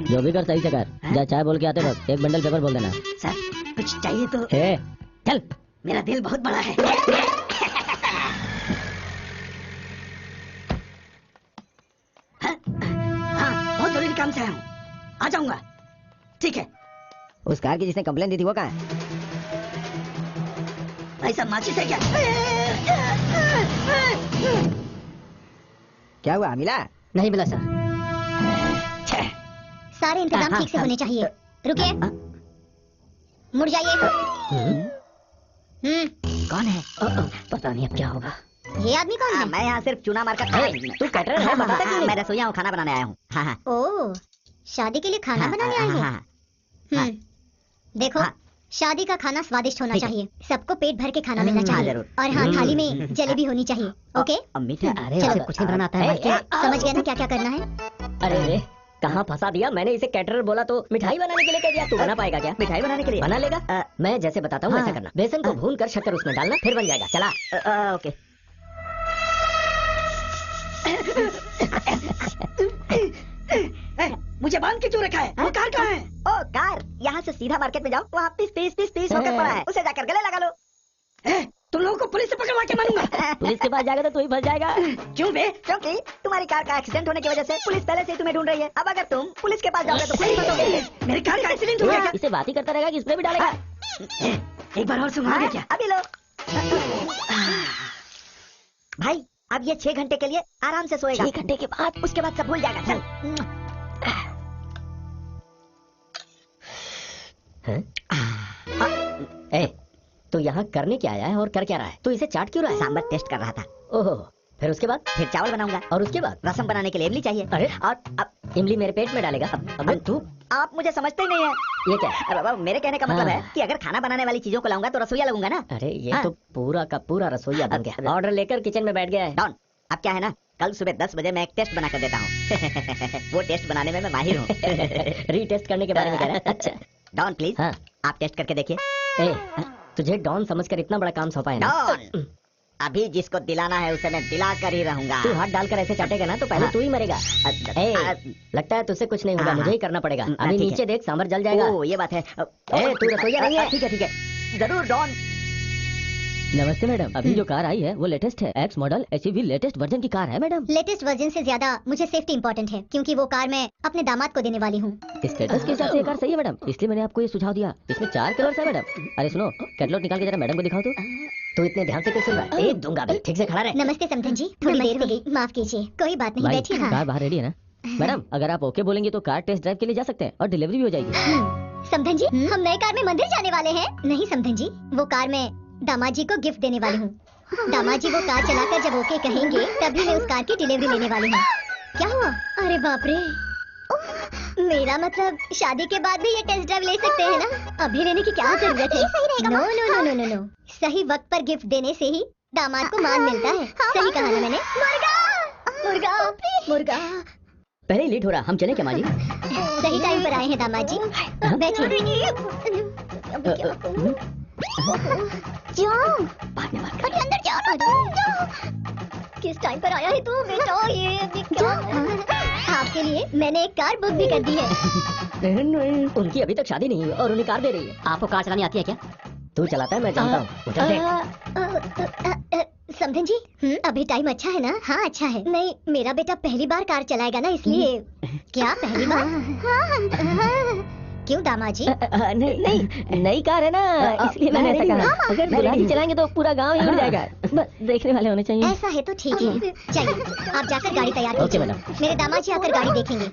जो भी कर सही से कर। जा चाय बोल के आते वक्त 1 बंडल पेपर बोल देना। सर कुछ चाहिए तो? चल। मेरा दिल बहुत बड़ा है। हाँ, बहुत जरूरी काम से आया हूँ, आ जाऊंगा। ठीक है। उस कार की जिसने कंप्लेन दी थी वो कहाँ है? भाई साहब माचिस है क्या? क्या हुआ, मिला? नहीं मिला सर। सारे इंतजाम ठीक से होने चाहिए। रुकिए, मुड़ जाइए। कौन है? पता नहीं अब क्या होगा। ये आदमी कौन है? मैं यहाँ सिर्फ चूना मारकर तू कैटरर है, बताता क्यों नहीं? मैं रसोइया हूँ, खाना बनाने आया हूँ। ओह, शादी के लिए खाना बनाने आए हैं। देखो, शादी का खाना स्वादिष्ट होना चाहिए, सबको पेट भर के खाना मिलना चाहिए, और हाँ, थाली में जलेबी होनी चाहिए। ओके? मीठा? अरे चलो, कुछ नहीं बनाना आता है। समझ गए ना क्या क्या करना है? अरे रे, कहाँ फंसा दिया? मैंने इसे कैटरर बोला तो मिठाई बनाने के लिए कह दिया। तू बना पाएगा क्या? मिठाई बनाने के लिए बना लेगा? मैं जैसे बताता हूँ वैसा करना। बेसन को भून कर शक्कर उसमें डालना, फिर बन जाएगा। चला। ओके। मुझे बांध के क्यों रखा है? वो कार कहाँ है? ओ कार, यहाँ से सीधा मार्केट में जाओ, वहाँ पीस होकर पड़ा है, उसे जाकर गले लगा लो। तुम लोगों को पुलिस से पकड़वा के मारूंगा। पुलिस के पास जाएगा तो तू ही फंस जाएगा। क्यों बे? क्योंकि तुम्हारी कार का एक्सीडेंट होने की वजह से पुलिस पहले से ही तुम्हें ढूंढ रही है। अब अगर तुम पुलिस के पास जाओगे तो पुलिस फंसोगे। मेरी कार का एक्सीडेंट हो गया। इसे बात ही करता रहेगा कि स्प्रे भी डालेगा। एक बार और सुना क्या? अभी लो। भाई, अब ये 6 घंटे के लिए आराम से सोएगा। 6 घंटे के बाद? उसके बाद सब भूल जाएगा। चल। ए, तू यहाँ करने क्या आया है और कर क्या रहा है? तू इसे चाट क्यों रहा है? सांबर टेस्ट कर रहा था। ओहो, फिर उसके बाद? फिर चावल बनाऊंगा, और उसके बाद रसम बनाने के लिए इमली चाहिए। अरे, और अब इमली मेरे पेट में डालेगा। अब तू, आप मुझे समझते ही नहीं है। ये क्या है? अरे बाबा, मेरे कहने का मतलब है कि अगर खाना बनाने वाली चीजों को लाऊंगा तो रसोईया लगूंगा ना। अरे ये तो पूरा का पूरा रसोईया बन गया। ऑर्डर लेकर किचन में बैठ गया है। डॉन, अब क्या है ना, कल सुबह 10 बजे मैं एक टेस्ट बना कर देता हूँ। वो टेस्ट बनाने में मैं माहिर हूँ। रीटेस्ट करने के बारे में कह रहा है? अच्छा डॉन प्लीज, आप टेस्ट करके देखिए। तुझे डॉन समझकर इतना बड़ा काम सौंपा है ना? डॉन, अभी जिसको दिलाना है उसे मैं दिला कर ही रहूंगा। तू हाथ डालकर ऐसे चाटेगा ना तो पहले तू ही मरेगा। लगता है तुझसे कुछ नहीं होगा, मुझे ही करना पड़ेगा। अभी नीचे देख, सांभर जल जाएगा। ओ, ये बात है। तू रसोइया नहीं है? ठीक है ठीक है, जरूर डॉन। नमस्ते मैडम, अभी जो कार आई है वो लेटेस्ट है, x model SUV latest version की कार है मैडम। लेटेस्ट वर्जन से ज्यादा मुझे सेफ्टी इंपॉर्टेंट है, क्योंकि वो कार मैं अपने दामाद को देने वाली हूँ। स्टेटस के हिसाब से ये कार सही है मैडम, इसलिए मैंने आपको ये सुझाव दिया। इसमें 4 कलर्स है मैडम। अरे सुनो, कैटलॉग निकाल के जरा मैडम को दिखाओ तो। तू इतने ध्यान से क्यों सुन रहा है? एक दूंगा भी, ठीक से खड़ा रहे। नमस्ते समधन जी, थोड़ी देर हो गई, माफ कीजिए। कोई बात नहीं, बैठिए। कार बाहर रेडी है ना मैडम? अगर आप ओके बोलेंगे तो कार टेस्ट ड्राइव के लिए जा सकते हैं और डिलीवरी भी हो जाएगी। समधन जी, हम नए कार में मंदिर जाने वाले हैं। नहीं समधन जी, वो कार मैं दामाद जी को गिफ्ट देने वाली हूँ। दामाद जी वो कार चलाकर जब ओके कहेंगे तभी मैं उस कार की डिलीवरी लेने वाली हूँ। क्या हुआ? अरे बाप रे, मेरा मतलब शादी के बाद भी ये टेस्ट ड्राइव ले सकते हैं ना? अभी लेने की क्या जरूरत है? No no no no no no, सही वक्त पर गिफ्ट देने से ही दामाद को मान मिलता है। सही कहा ना मैंने? मुर्गा मुर्गा मुर्गा। पहले ही लेट हो रहा, हम चले क्या माँ जी? सही टाइम पर आए हैं दामाद जी, बैठिए। जाओ, अरे अंदर जाओ ना तुम, जाओ। किस टाइम पर आया है तू बेटा? ये भी क्या? आपके लिए मैंने एक कार बुक भी कर दी है। उनकी अभी तक शादी नहीं हुई और उन्हें कार दे रही है। आपको कार चलानी आती है क्या? तू चलाता है, मैं जानता हूँ। समधन जी, अभी टाइम अच्छा है ना? हाँ अच्छा है। नहीं, मेरा बेटा पहली बार कार चलाएगा ना, इसलिए। क्या पहली बार? क्यों दामाद जी? नहीं, नई कार है ना, इसलिए मैंने ऐसा कहा। अगर बुलारी चलाएंगे तो पूरा गांव ही उड़ जाएगा। बस देखने वाले होने चाहिए। ऐसा है तो ठीक है, चलिए आप जाकर गाड़ी तैयार कीजिए। मेरे दामाद जी आकर गाड़ी देखेंगे।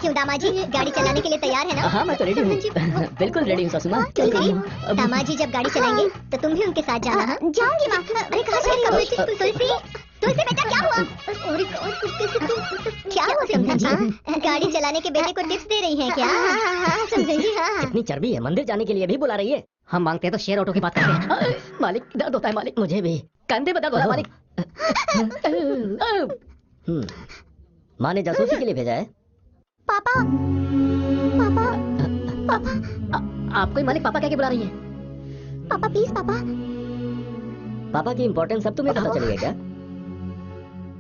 क्यों दामाद जी, गाड़ी चलाने के लिए तैयार है ना? हाँ मैं तो रेडी हूँ, बिल्कुल रेडी हूँ ससुर माँ। तुलसी, दामाद जी जब गाड़ी चलाएंगे तो तुम भी उनके साथ जाना। हाँ जाऊंगी माँ। अरे कहाँ चली तुलसी? तुलसी बेटा क्या हुआ? क्या हुआ समधन जी? गाड़ी चलाने के बेटे को टिप्स दे रही हैं क्या? समधन जी हाँ। इतनी चर्बी है, मंदिर जाने के लिए भी बुला रही है। हम मांगते हैं तो शेयर ऑटो की बात करते हैं। मालिक दर्द होता है मालिक, मुझे भी कंधे में दर्द होता है मालिक। माँ ने जासूसी के लिए भेजा है। पापा पापा पापा, आपको ही मालिक पापा कह के बुला रही है? पापा प्लीज पापा। पापा की इम्पोर्टेंस सब तुम्हें पता चली है क्या?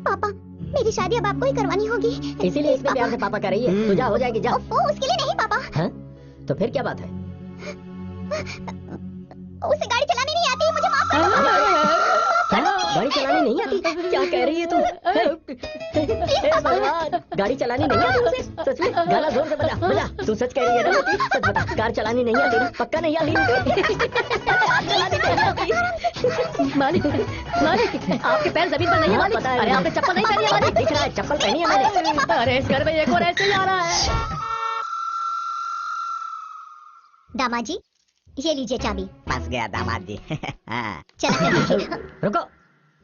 पापा मेरी शादी अब आपको ही करवानी होगी, इसीलिए इसमें प्यार से पापा कह रही है। तो जा, हो जाएगी, जा। उसके लिए नहीं पापा। हाँ? तो फिर क्या बात है? उसे गाड़ी चलानी नहीं आती, मुझे माफ कर दो। गाड़ी चलानी नहीं आती? क्या कह रही है तू? गाड़ी चलानी नहीं आती उसे? सच में? गाना जोर से बजा बजा। तू सच कह रही है ना? सच बता, कार चलानी नहीं आती? पक्का नहीं आती? मालिक, आपके पैर जमीन पर नहीं है मालिक। अरे आपने चप्पल नहीं पहनी है मालिक? दिख रहा है, चप्पल पहनी है मैंने। अरे इस घर में एक और ऐसे ही आ रहा है। दामाद जी, ये लीजिए चाबी। फंस गया दामाद जी। हाँ। चला करिए। रुको,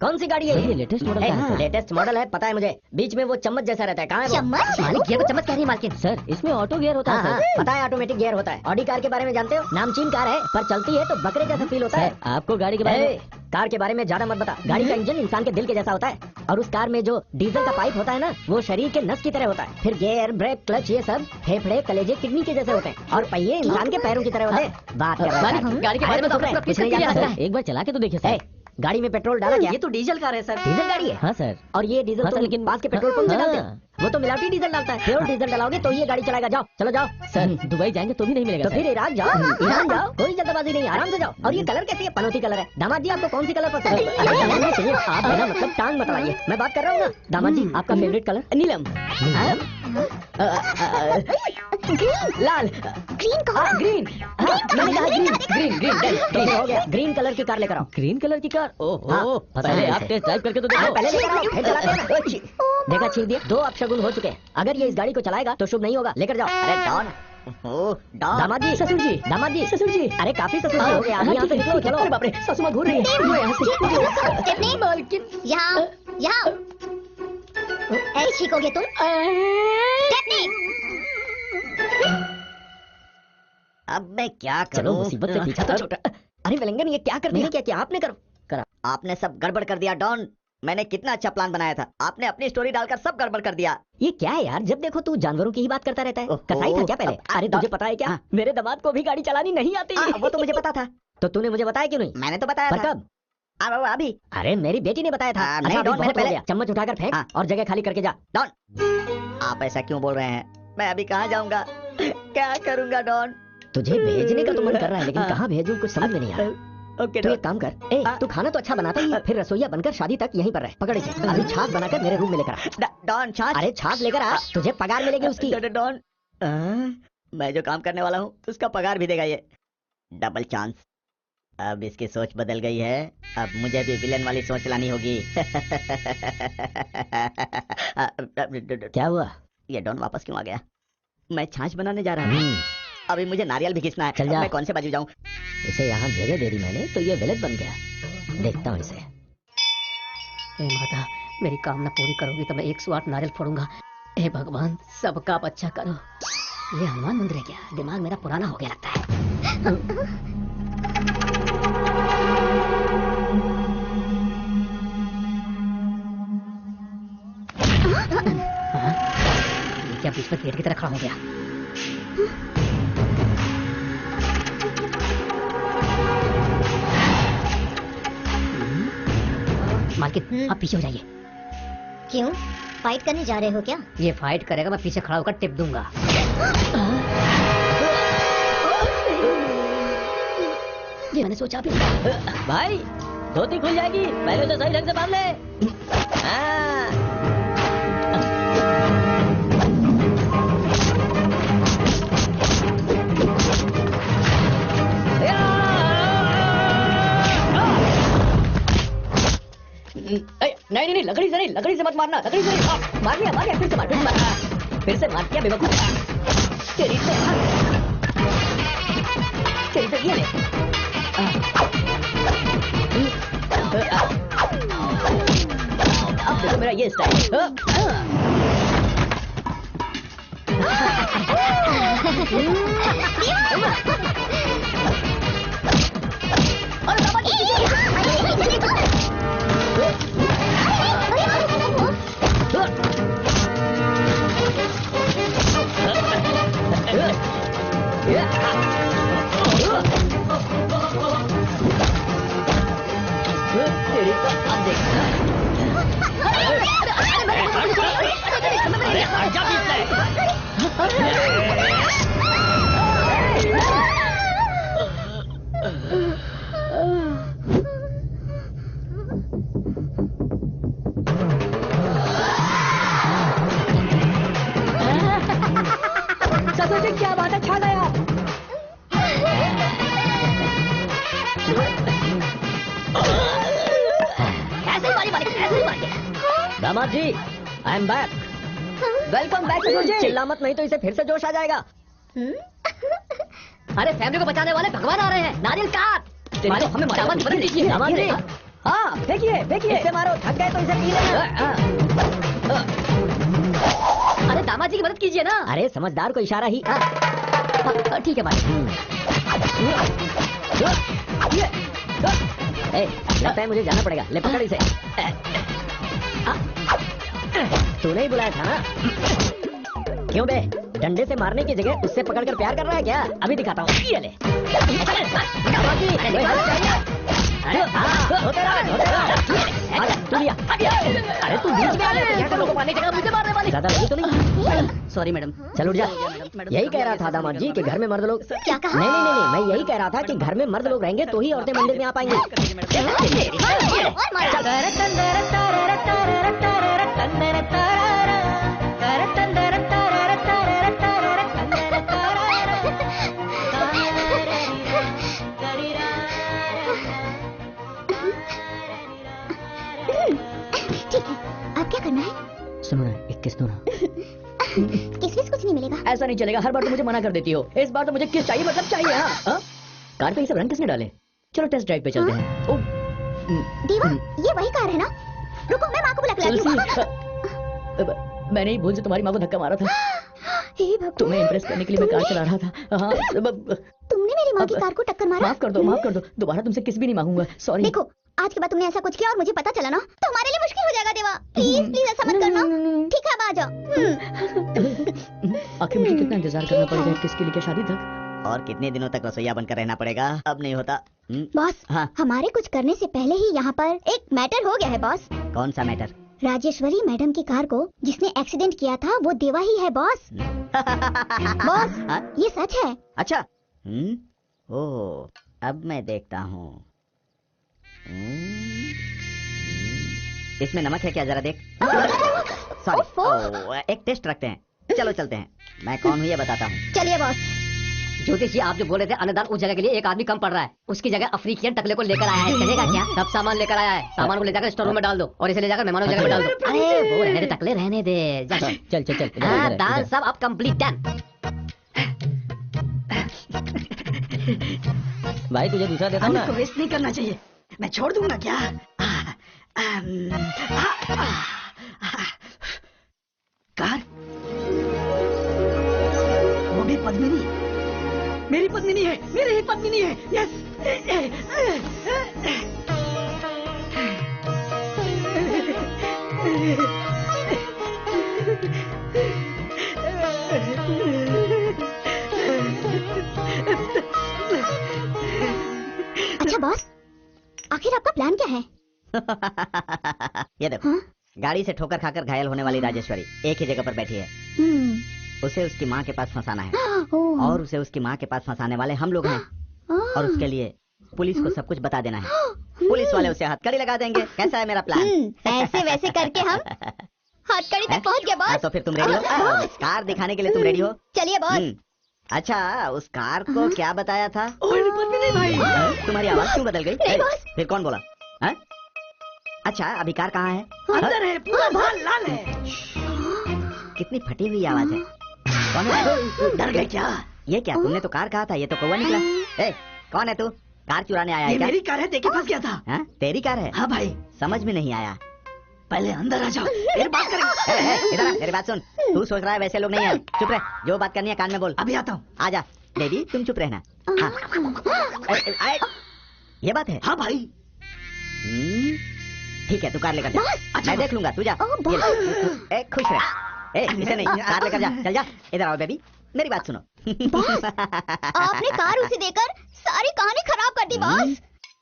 कौन सी गाड़ी है ये लेटेस्ट मॉडल का है, सर। लेटेस्ट मॉडल है, पता है मुझे। बीच में वो चम्मच जैसा रहता है, कहाँ है वो? चम्मच? मालिक, गियर को चम्मच कह रही है मालकिन। सर इसमें ऑटो गियर होता हाँ है हाँ, सर। पता है ऑटोमेटिक गियर होता है। ऑडी कार के बारे में जानते हो? नामचीन कार है, पर चलती है तो बकरे जैसा फील होता है। सर आपको गाड़ी के बारे में कार के बारे में ज्यादा मत बता। गाड़ी का इंजन इंसान के दिल के जैसा होता है, और उस कार में जो डीजल का पाइप होता है ना, वो शरीर के नस की तरह होता है। फिर गियर, ब्रेक, क्लच, ये सब फेफड़े, कलेजे, किडनी के जैसे होते हैं, और पहिए इंसान के पैरों की तरह होते हैं। बात कर रहा गाड़ी है। गाड़ी के बारे में तो आपने पूरा कुछ नहीं क्लियर जानता किया है। एक बार चला के तो देखिए सर। गाड़ी में पेट्रोल डाला क्या? ये तो डीजल कार है सर। डीजल गाड़ी है। हाँ सर। और ये डीजल हाँ तो सर, लेकिन लेकिन पास के पेट्रोल पंप से हाँ। डालते हैं। वो तो मिलावटी डीजल डालता है। प्योर डीजल डालोगे तो ये गाड़ी चलाएगा। जाओ, चलो जाओ। सर दुबई जाएंगे तो भी नहीं मिलेगा तो फिर सर। इराक जाओ, ईरान जाओ, कोई जल्दबाजी नहीं, आराम से जाओ। और ये कलर कैसी है? पनौती कलर है। दामाद जी, आपको कौन सी कलर पसंद है? अरे दामाद जी, सुनिए, आप बिना मतलब टांग मत अड़ाइए। मैं बात कर रहा हूँ ना। दामाद जी, आपका फेवरेट कलर? नीलम। लाल। ग्रीन कौन? ग्रीन। मैंने कहा ग्रीन। ग्रीन हो गया। ग्रीन कलर की कार लेकर आओ। ग्रीन कलर की कार? ओहो, हाँ, पहले पसंद आप है। टेस्ट ड्राइव करके तो हाँ, देखो। पहले लेकर आओ, फिर चलाते हैं ना। देखा, छीन दिया। 2 अपशगुन हो चुके हैं। अगर ये इस गाड़ी को चलाएगा तो शुभ नहीं होगा। लेकर जाओ। अरे डॉन, दामाद जी, ससुर जी, दामाद जी, ससुर जी। अरे काफी ससुर जी हो गए। आप यहाँ से निकलो, चलो। अरे बाप रे, सासू माँ घूर रही है। वो यहाँ से। स्टेफनी, मालकिन। यहाँ यहाँ ऐसे छीकोगे तुम? स्टेफनी, अब मैं क्या चलो करूं? मुसीबत से पीछा तो छोटा। अरे विलंगन, ये क्या कर दिया? मैंने क्या आपने करा? आपने सब गड़बड़ कर दिया डॉन। मैंने कितना अच्छा प्लान बनाया था, आपने अपनी स्टोरी डालकर सब गड़बड़ कर दिया। ये क्या है यार, जब देखो तू जानवरों की ही बात करता रहता है। कसाई था क्या पहले? अरे तुझे पता है क्या, मेरे दामाद को भी गाड़ी चलानी नहीं आती। वो तो मुझे पता था। तो तूने मुझे बताया क्यों नहीं? मैंने तो बताया था। कब? अभी। अरे मेरी बेटी ने बताया था। अच्छा डॉन, मैंने पहले चम्मच उठाकर फेंक और जगह खाली करके जा। डॉन, आप ऐसा क्यों बोल रहे हैं? मैं अभी कहाँ जाऊंगा, क्या करूंगा डॉन? तुझे भेजने का तो मन कर रहा है, लेकिन कहाँ भेजूं कुछ समझ में नहीं आ रहा। ओके तू एक काम कर, तू खाना तो अच्छा बनाता ही है, फिर रसोईया बनकर शादी तक यहीं पर रह। पकड़ इसे, अभी छाछ बनाकर मेरे रूम में लेकर आ। डॉन, छाछ? अरे छाछ लेकर आ, तुझे पगार मिलेगी उसकी। डॉन, मैं जो काम करने वाला हूँ उसका पगार भी देगा ये। Double chance. अब इसकी सोच बदल गई है, अब मुझे भी विलन वाली सोच लानी होगी। क्या हुआ? ये डॉन वापस क्यों आ गया? मैं छाछ बनाने जा रहा हूँ, अभी मुझे नारियल भी घिसना है। चल जा। मैं कौन से बाजू जाऊं? इसे यहाँ जगह दे दी मैंने तो ये विलेन बन गया। देखता हूँ इसे। हे माता, मेरी कामना पूरी करोगी तो मैं 108 नारियल फोड़ूंगा। हे भगवान, सबका आप अच्छा करो। ये हनुमान मंदिर है क्या? दिमाग मेरा पुराना हो गया लगता है। ये क्या बीच में पेड़ की तरह खड़ा हो गया? मालकिन, आप पीछे हो जाइए। क्यों? फाइट करने जा रहे हो क्या? ये फाइट करेगा, मैं पीछे खड़ा होकर टिप दूंगा। ये मैंने सोचा भी। भाई, धोती खुल जाएगी, पहले तो सही ढंग से बांध ले। नहीं, लकड़ी से मत मारना, लकड़ी से नहीं। मार दिया, फिर से मार दिया बेवकूफ। तेरी तो ये ले। अब देखो मेरा ये स्टाइल। क्या बात है, छा गया। दामाद जी, I am back. Welcome back. चिल्ला मत, नहीं तो इसे फिर से जोश आ जाएगा। अरे फैमिली को बचाने वाले भगवान आ रहे हैं, नारियल काट। हमें दामाद मदद कीजिए। दामाद जी, हाँ फेंकिए फेंकिए, इससे मारो, थक गए तो इसे पी लेना। अरे दामाद जी की मदद कीजिए ना। अरे समझदार को इशारा ही। ठीक है भाई। लगता है मुझे जाना पड़ेगा, ले पकड़ इसे। तूने ही बुलाया था ना? क्यों बे, डंडे से मारने की जगह उससे पकड़कर प्यार कर रहा है क्या? अभी दिखाता हूँ, ये ले। अरे तू बीच में आ गया, क्या करो? पानी जगह मुझे मारने वाली। ज्यादा लगी तो नहीं? Sorry madam. चल उठ जा। यही कह रहा था दामाद जी कि घर में मर्द लोग। क्या कहा? नहीं, मैं यही कह रहा था कि घर में मर्द लोग रहेंगे तो ही औरतें मंदिर में आ पाएंगी। ठीक है, अब क्या करना है? सुनो ना, 21 दो ना। किसमिस कुछ नहीं मिलेगा। ऐसा नहीं चलेगा, हर बार तो मुझे मना कर देती हो। इस बार तो मुझे किस चाहिए, मतलब चाहिए। हाँ, कार पे ये सब रंग किसने डाले? चलो टेस्ट ड्राइव पे चलते हैं। ओ, देवा, ये वही कार है ना? रुको, मैं माँ को बुला के लाती हूँ। मैंने ही भूल से तुम्हारी माँ को धक्का मारा था। हे भगवान, तुम्हें इम्प्रेस करने के लिए मैं कार चला रहा था। हाँ, तुमने मेरी माँ की कार को टक्कर मारा? माफ कर दो, दोबारा तुमसे किस भी नहीं मांगूंगा, सॉरी। देखो, आज के बाद तुमने ऐसा कुछ किया और मुझे पता चला ना, तो हमारे लिए मुश्किल हो जाएगा देवा। प्लीज ऐसा मत करना। ठीक है, अब आ जाओ। आखिर मुझे कितना इंतजार करना पड़ेगा किसके लिए, क्या शादी तक? और कितने दिनों तक रसोईया बनकर रहना पड़ेगा? अब नहीं होता। बॉस, हाँ। हमारे कुछ करने से पहले ही यहाँ पर एक मैटर हो गया है बॉस। कौन सा मैटर? राजेश्वरी मैडम की कार को जिसने एक्सीडेंट किया था वो देवा ही है बॉस। बॉस, हाँ? ये सच है। अच्छा। ओह, अब मैं देखता हूँ। इसमें नमक है क्या, जरा देख। सॉरी, एक टेस्ट रखते हैं। चलो चलते हैं। मैं कौन हूँ ये बताता हूँ। चलिए बॉस। ज्योतिष जी, आप जो बोले थे अन्नदान उस जगह के लिए एक आदमी कम पड़ रहा है, उसकी जगह अफ्रीकियन टकले को लेकर आया है, चलेगा क्या? सब सामान लेकर आया है, सामान को ले जाकर स्टोर रूम में डाल दो और इसे ले जाकर मेहमानों की जगह में डाल दो। अरे वो रहने दे, टकले रहने दे। चल। हाँ, दाल सब अब कंप्लीट डन। भाई तुझे दूसरा देता हूँ ना। वेस्ट नहीं करना चाहिए, मैं छोड़ दूंगा क्या? कार, वो भी पद्मिनी, मेरी पद्मिनी है, मेरी ही पद्मिनी है। यस। अच्छा बॉस, आखिर आपका प्लान क्या है? ये देखो, हाँ? गाड़ी से ठोकर खाकर घायल होने वाली राजेश्वरी एक ही जगह पर बैठी है। उसे उसकी माँ के पास फंसाना है और उसे उसकी माँ के पास फंसाने वाले हम लोग हैं, और उसके लिए पुलिस को सब कुछ बता देना है। पुलिस वाले उसे हथकड़ी लगा देंगे। कैसा है मेरा प्लान? ऐसे वैसे करके हम हथकड़ी तक पहुंच गए बॉस। तो फिर तुम रेडी हो? कार दिखाने के लिए तुम रेडी हो? चलिए बॉस। अच्छा, उस कार को क्या बताया था? पद्मिनी भाई, तुम्हारी आवाज क्यों बदल गई? नहीं बॉस। फिर कौन बोला? हाँ? अच्छा, अभी कार कहाँ है? अंदर है, पूरा बाल लाल है। कितनी फटी हुई आवाज है। कौन है? डर गए क्या? ये क्या, तुमने तो कार कहा था, ये तो कौवा निकला। ए, कौन है तू? कार चुराने आया है ये क्या? मेरी कार है, देखे फंस गया था। हाँ? तेरी कार है? हाँ भाई, समझ में नहीं आया। पहले अंदर आ जाओ, फिर बात करेंगे। इधर आ, मेरी बात सुन। तू सोच रहा है वैसे लोग नहीं है। चुप रह, जो बात करनी है कान में बोल। अभी आता हूँ। आजा बेबी, तुम चुप रहना। हाँ। ये बात है। हाँ भाई। ठीक है, तू कार लेकर जा। मैं देख लूंगा, तू जा। ए, खुश रह। ए, इसे नहीं, कार लेकर जा। चल जा। इधर आओ बेबी, मेरी बात सुनो। आपने कार उसे देकर सारी कहानी खराब कर दी बॉस।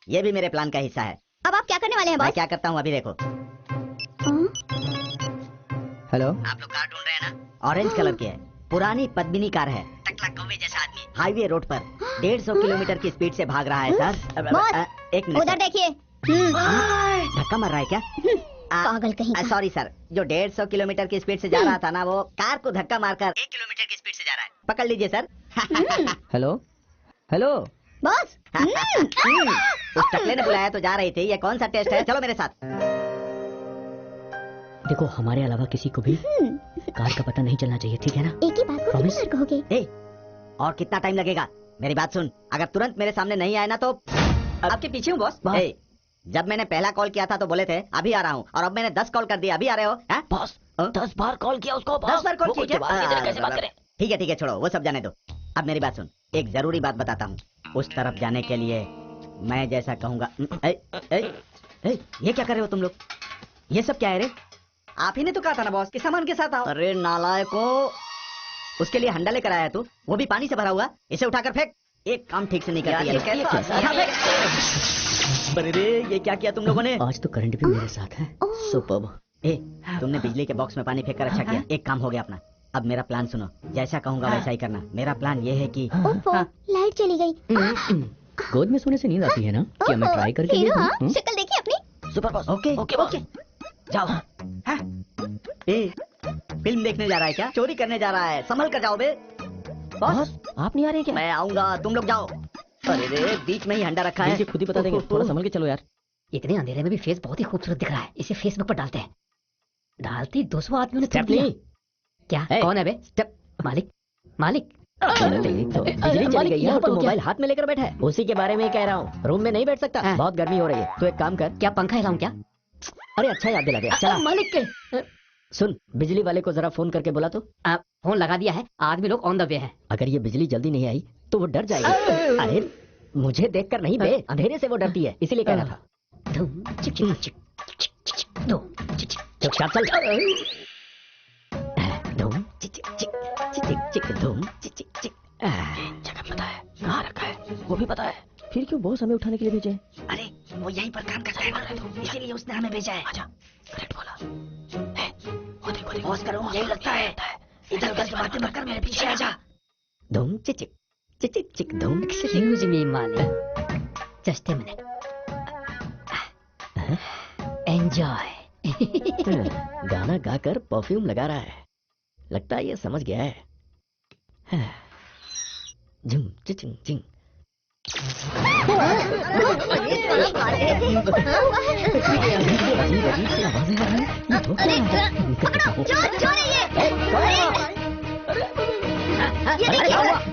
ये भी मेरे प्लान का हिस्सा है। अब आप क्या करने वाले हैं मैं बॉस? क्या करता हूँ अभी देखो। हेलो, आप लोग कार ढूंढ रहे हैं ना? ऑरेंज कलर की है, पुरानी पद्मिनी कार है। टकला कौवे जैसा आदमी हाईवे रोड पर 150 किलोमीटर की स्पीड से भाग रहा है सर। बॉस, एक मिनट। उधर देखिए। धक्का मार रहा है क्या? पागल कहीं का। सॉरी सर, जो 150 किलोमीटर की स्पीड से जा रहा था ना, वो कार को धक्का मारकर 1 किलोमीटर की स्पीड से जा रहा है। पकड़ लीजिए सर। हेलो बॉस, उस टकले ने बुलाया तो जा रही थी। ये कौन सा टेस्ट है? चलो मेरे साथ। देखो, हमारे अलावा किसी को भी कार का पता नहीं चलना चाहिए, ठीक है ना? एक ही बात को Promise? कितनी बार कहोगे? ए, और कितना टाइम लगेगा? मेरी बात सुन, अगर तुरंत मेरे सामने नहीं आए ना तो आपके पीछे हूँ बॉस। ए, जब मैंने पहला कॉल किया था तो बोले थे अभी आ रहा हूँ, और अब मैंने 10 कॉल कर दिया, अभी आ रहे हो? हैं? बॉस 10 बार कॉल किया उसको। 10 बार कॉल किया? कैसे बात करें? ठीक है छोड़ो, वो सब जाने दो। अब मेरी बात सुन, एक जरूरी बात बताता हूँ। उस तरफ जाने के लिए मैं जैसा कहूँगा। ये क्या कर रहे हो तुम लोग? ये सब क्या है रे? आप ही ने तो कहा था ना बॉस कि सामान के साथ आओ। अरे नालायकों, उसके लिए हंडा लेकर आया तू, वो भी पानी से भरा हुआ। इसे उठाकर फेंक। एक काम ठीक से नहीं करती है। अरे रे, ये क्या किया तुम लोगों ने? आज तो करंट भी मेरे साथ है। सुपर्ब। ए, तुमने बिजली के बॉक्स में पानी फेंक कर अच्छा किया। एक काम हो गया अपना। अब मेरा प्लान सुनो, जैसा कहूंगा वैसा ही करना। मेरा प्लान ये है कि लाइट चली गई। गोद में सोने से नींद आती है ना? क्या मैं ट्राई करके हीरो, देखूं? शक्ल देखी अपनी? Super boss. ओके ओके, जाओ। ए, फिल्म देखने जा रहा है क्या? चोरी करने जा रहा है? संभल कर जाओ बे। बॉस आप नहीं आ रहे क्या? मैं आऊंगा, तुम लोग जाओ। अरे रे, बीच में ही हंडा रखा है। खुद ही बता देंगे, थोड़ा संभल के चलो यार। इतने अंधेरे में भी फेस बहुत ही खूबसूरत दिख रहा है। इसे फेसबुक पर डालते हैं। डालती 200 आदमियों ने तोड़ दिया। क्या कौन है बे? स्टेप मालिक बिजली चली गई है और तू मोबाइल हाथ में लेकर बैठा है। उसी के बारे में कह रहा हूँ, रूम में नहीं बैठ सकता, बहुत गर्मी हो रही है। तो एक काम कर। क्या पंखा हिलाऊं क्या? अरे अच्छा याद दिला दिया। चला मालिक के सुन, बिजली वाले को जरा फोन करके बोला तो। फोन लगा दिया है, आदमी लोग ऑन द वे हैं। अगर ये बिजली जल्दी नहीं आई तो वो डर जाएगी। अरे मुझे देखकर नहीं बे, अंधेरे से वो डरती है, इसीलिए कह रहा था। चुपचाप चल। जगह पता है, कहाँ रखा है वो भी पता है। फिर क्यों बॉस हमें उठाने के लिए भेजे? अरे वो यहीं पर काम करता है, इसीलिए उसने हमें भेजा है। आजा, करेक्ट बोला। वो देखो बॉस का रूम यही लगता है। इधर उधर की बातें मत कर, मेरे पीछे आजा। धूम चिचिक चिचिक चिक धूम। एक्सक्यूज मी मालिक, जस्ट अ मिनट। एंजॉय। गाना गाकर परफ्यूम लगा रहा है, लगता है ये समझ गया है। झुम चिचिंग चिंग।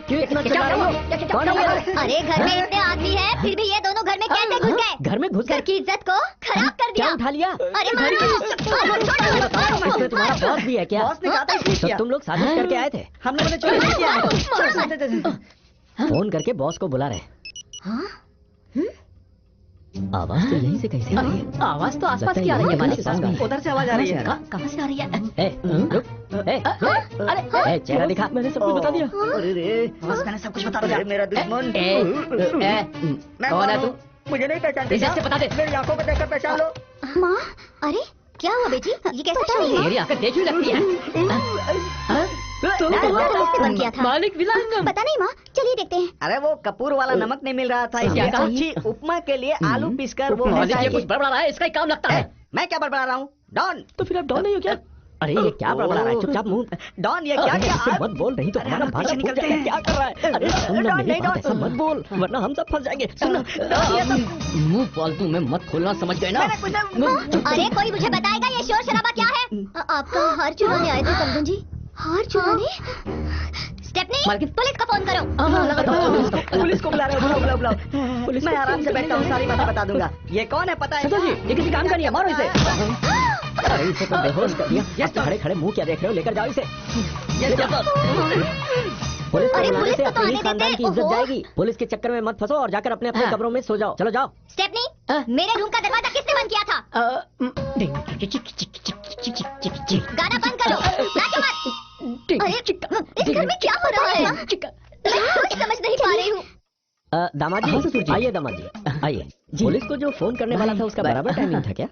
क्यों इतना चिल्ला रही हो? कौन है ये? अरे घर में इतने आदमी हैं, फिर भी ये दोनों घर में कैसे घुस गए? घर में घुस घर की इज्जत को खराब कर क्या दिया। उठा लिया? अरे मारो, इसमें तुम्हारा बॉस भी है क्या? बॉस ने कहा था इसलिए तो किया। तुम लोग साजिश करके आए थे? हम लोगों ने चोरी नहीं किया है। फोन करके बॉस को बुला रहे। आवाज तो यहीं से कहीं से आ रही है। आवाज तो आसपास की आ रही है मालिक। उधर से आवाज आ रही है। कहाँ से आ रही है? अरे चेहरा दिखा। मैंने सब कुछ बता दिया। अरे रे, बस मैंने सब कुछ बता दिया। मेरा दुश्मन। कौन है तू? मुझे नहीं पहचानते? इज्जत से बता दे। मेरी आंखों को देखकर पहचान लो। माँ, अरे क्या हुआ बेटी? ये कैसा चल रही है? मेरी आंखें देखी लगती है। बंद किया था। मालिक विलांगम। पता नहीं माँ, चलिए देखते हैं। अरे वो कपूर वाला नमक नहीं मिल रहा था, इसलिए क्या? अच्छी उपमा के लिए आलू पीसकर वो मालिक ऐसा ये है कुछ कि- बड़बड़ा रहा है, इसका ही काम लगता है। मैं क्या बड़बड़ा रहा हूँ? डॉन। तो फिर आप डॉन नहीं हो क्या? अरे ये क्या बड़बड़ा रहा है? चुपचाप मुंह। डॉन ये क्या क्या? ऐसे मत बोल, नहीं तो अरे हमारा हम भाषा पीछे निकलते निकलते हैं। हैं। क्या कर रहा है? अरे सुन ना, डॉन मेरी नहीं, बात डॉन। ऐसा मत बोल, वरना हम सब फंस जाएंगे। सुन ना, मुंह फालतू में मत खोलना, समझ गए ना? अरे कोई मुझे बताएगा ये शोर शराबा क्या है? आपका हार चुराने आए थे समधन जी। हार चुराने? स्टेपनी, मालकिन। पुलिस को फोन करो। पुलिस को बुला रहे हो? बुलाओ बुलाओ बुलाओ। मैं आराम से बैठा हूँ, सारी बातें बता दूंगा। ये कौन है पता है? सदा जी, ये किसी काम का नहीं है, मारो इसे। अरे इसे तो बेहोश कर दिया। Yes, sir. खड़े खड़े मुंह क्या देख रहे हो? लेकर जाओ इसे। Yes, sir. पुलिस को अरे, बुलाने पुलिस से को तो अपने ही आने खानदान देते। की इज्जत ओहो। जाएगी। पुलिस के चक्कर में मत फंसो और जाकर अपने अपने कब्रों में सो जाओ। चलो जाओ। स्टेपनी, मेरे रूम का दरवाजा किसने बंद किया था? गाना बंद करो, नाचो मत। अरे, इस घर में क्या हो रहा है? कुछ समझ नहीं पा रही हूँ। दामाद जी, आइए दामाद जी, आइए। पुलिस को जो फोन करने वाला था उसका बराबर टाइमिंग था क्या?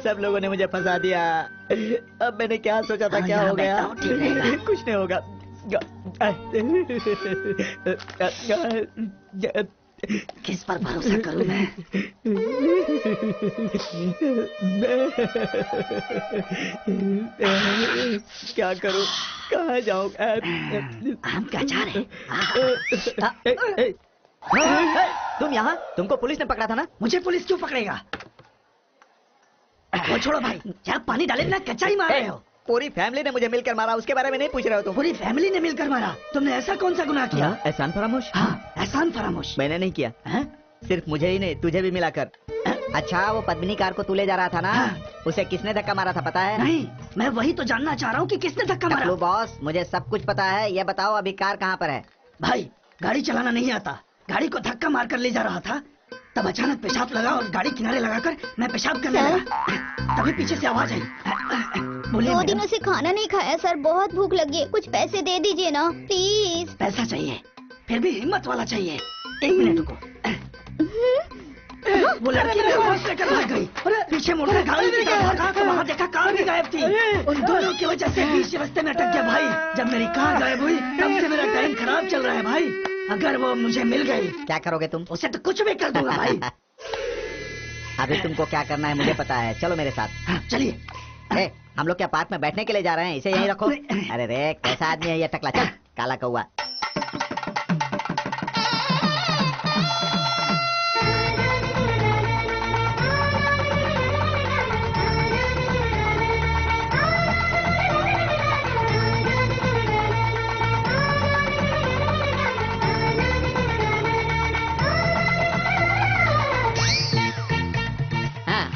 सब लोगों ने मुझे फंसा दिया। अब मैंने क्या सोचा था, क्या हो गया? कुछ नहीं होगा। किस पर भरोसा करूं मैं? क्या करूं? कहाँ जाऊं? हम क्या चाह रहे? तुम यहाँ? तुमको पुलिस ने पकड़ा था ना? मुझे पुलिस क्यों पकड़ेगा? वो छोड़ो भाई, क्या पानी डाले ना कच्चा ही मार रहे हो। पूरी फैमिली ने मुझे मिलकर मारा, उसके बारे में नहीं पूछ रहे हो तुम? पूरी फैमिली ने मिलकर मारा? तुमने ऐसा कौन सा गुनाह किया? एहसान फरामोश? हाँ, एहसान फरामोश। मैंने नहीं किया। हाँ? सिर्फ मुझे ही नहीं, तुझे भी मिलाकर। अच्छा, वो पद्मिनी कार को तू ले जा रहा था ना? हाँ। उसे किसने धक्का मारा था पता है? नहीं, मैं वही तो जानना चाह रहा हूँ कि किसने धक्का मारा। टकलू बॉस, मुझे सब कुछ पता है। ये बताओ अभी कार कहाँ पर है? भाई, गाड़ी चलाना नहीं आता, गाड़ी को धक्का मार कर ले जा रहा था, तब अचानक पेशाब लगा और गाड़ी किनारे लगाकर मैं पेशाब करने लगा, तभी पीछे से आवाज आई। बोलिए 2 मैडम। दिनों से खाना नहीं खाया सर, बहुत भूख लगी है, कुछ पैसे दे दीजिए ना प्लीज। पैसा चाहिए, फिर भी हिम्मत वाला चाहिए। 1 मिनट रुको। वो लड़की मेरा पर्स लेकर भाग गई। पीछे मुड़कर गाड़ी की तरफ भागा तो वहाँ देखा कार भी गायब थी। उन दोनों की वजह से बीच रास्ते में अटक गया भाई। जब मेरी कार गायब हुई तब से मेरा टाइम खराब चल रहा है भाई। अगर वो मुझे मिल गई, क्या करोगे तुम? उसे तो कुछ भी कर दूंगा भाई। अभी तुमको क्या करना है मुझे पता है, चलो मेरे साथ। हाँ, चलिए। ए, हम लोग क्या पार्क में बैठने के लिए जा रहे हैं? इसे यहीं रखो। अरे रे, कैसा आदमी है ये टकला, चल काला कौआ।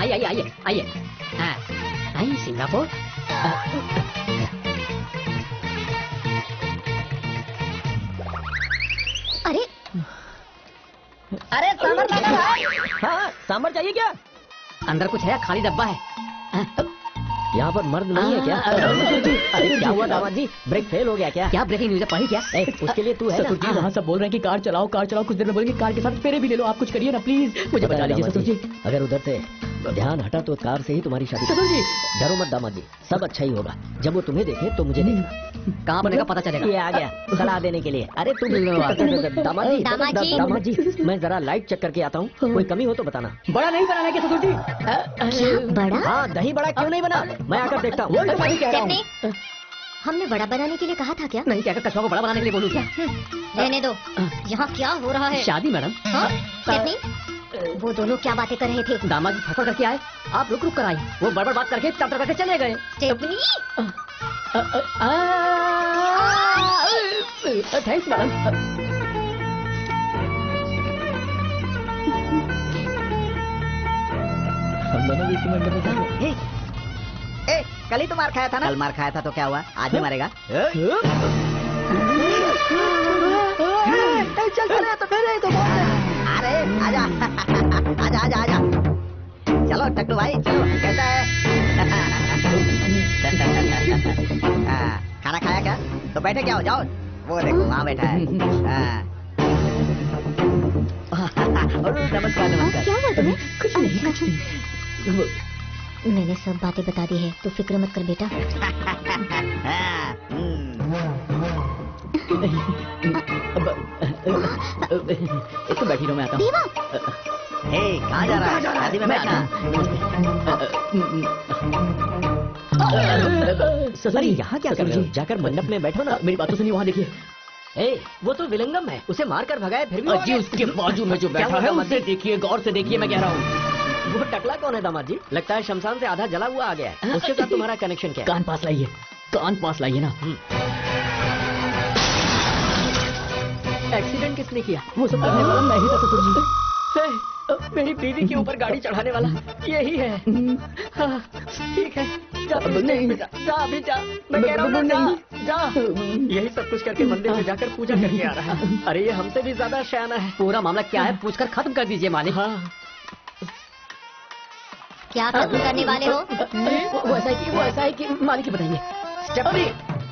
आइए आइए आइए आइए। हाँ, आइए सिंगापुर। अरे अरे सांभर लाना भाई। हाँ, सांभर चाहिए क्या? अंदर कुछ है, खाली डब्बा है। यहाँ पर मर्द नहीं है क्या? अरे क्या हुआ दामाद जी, ब्रेक फेल हो गया क्या? क्या ब्रेकिंग न्यूज है, पढ़ी क्या? उसके लिए तू है ससुर जी, वहाँ सब बोल रहे हैं कि कार चलाओ कार चलाओ, कुछ देर में बोलेंगे कार के साथ फेरे भी ले लो। आप कुछ करिए ना प्लीज, मुझे बचा लीजिए ससुर जी। अगर उधर से ध्यान हटा तो कार से ही तुम्हारी शादी। ससुर जी डरो मत दामाद जी, सब अच्छा ही होगा। जब वो तुम्हें देखे तो मुझे देखना। कहाँ बनेगा पता चलेगा। ये आ गया सलाह देने के लिए। अरे तुम दामाद जी, मैं जरा लाइट चेक करके आता हूँ, कोई कमी हो तो बताना। बड़ा नहीं बनाना क्या ससुर जी? बड़ा? हाँ, दही बड़ा क्यों नहीं बना, मैं आकर देखता हूँ। स्टेफनी, हमने बड़ा बनाने के लिए कहा था क्या? नहीं, क्या कछुआ को बड़ा बनाने के लिए बोलूँ क्या? रहने दो, यहाँ क्या हो रहा है? शादी मैडम। हाँ? स्टेफनी, वो दोनों क्या बातें कर रहे थे? दामाद जी फंसा करके आए, आप रुक रुक कर आई, वो बड़बड़ बात करके चल करके चले गए। Stepney, thanks madam. हम दोनों भी इसी मंदिर में जाएंगे। ए, कल ही तो मार खाया था ना? कल मार खाया था तो क्या हुआ, आज भी मारेगा? अरे आजा आजा आजा आजा। चलो टकलू भाई, चलो कैसा है? खाना खाया क्या? तो बैठे क्या हो, जाओ। वो देखो वहाँ बैठा है। नमस्कार नमस्कार। क्या हुआ तुम्हें? कुछ नहीं। मैंने सब बातें बता दी है, तो फिक्र मत कर बेटा। एक तो बैठी रहो, मैं आता हूँ। देवा, हे, कहाँ जा रहा है? शादी में बैठना। ससुर जी, यहाँ क्या कर रहे हो? जाकर मंडप में बैठो ना। मेरी बातों सुनिए, वहाँ देखिए। ए, वो तो विलंगम है, उसे मारकर भगाए फिर भी। जी, उसके बाजू में जो बैठा है उसे देखिए, गौर से देखिए, मैं कह रहा हूँ। वो टकला कौन है दामाद जी? लगता है शमशान से आधा जला हुआ आ गया है। उसके साथ तुम्हारा कनेक्शन क्या है? कान पास लाइए, कान पास लाइए ना। एक्सीडेंट किसने किया? वो सब करने वाला मैं ही था ससुर जी। मेरी बीवी के ऊपर गाड़ी चढ़ाने वाला यही है। हाँ, ठीक है, जा नहीं। जा अभी जा, मैं कह रहा हूँ ना, जा। यही सब कुछ करके मंदिर में जाकर पूजा करके आ रहा है। अरे ये हमसे भी ज्यादा शयाना है। पूरा मामला क्या है पूछकर खत्म कर दीजिए मालिक। हाँ, क्या खत्म करने वाले हो? वो ऐसा है कि मालिक ही बताएंगे। स्टेफनी,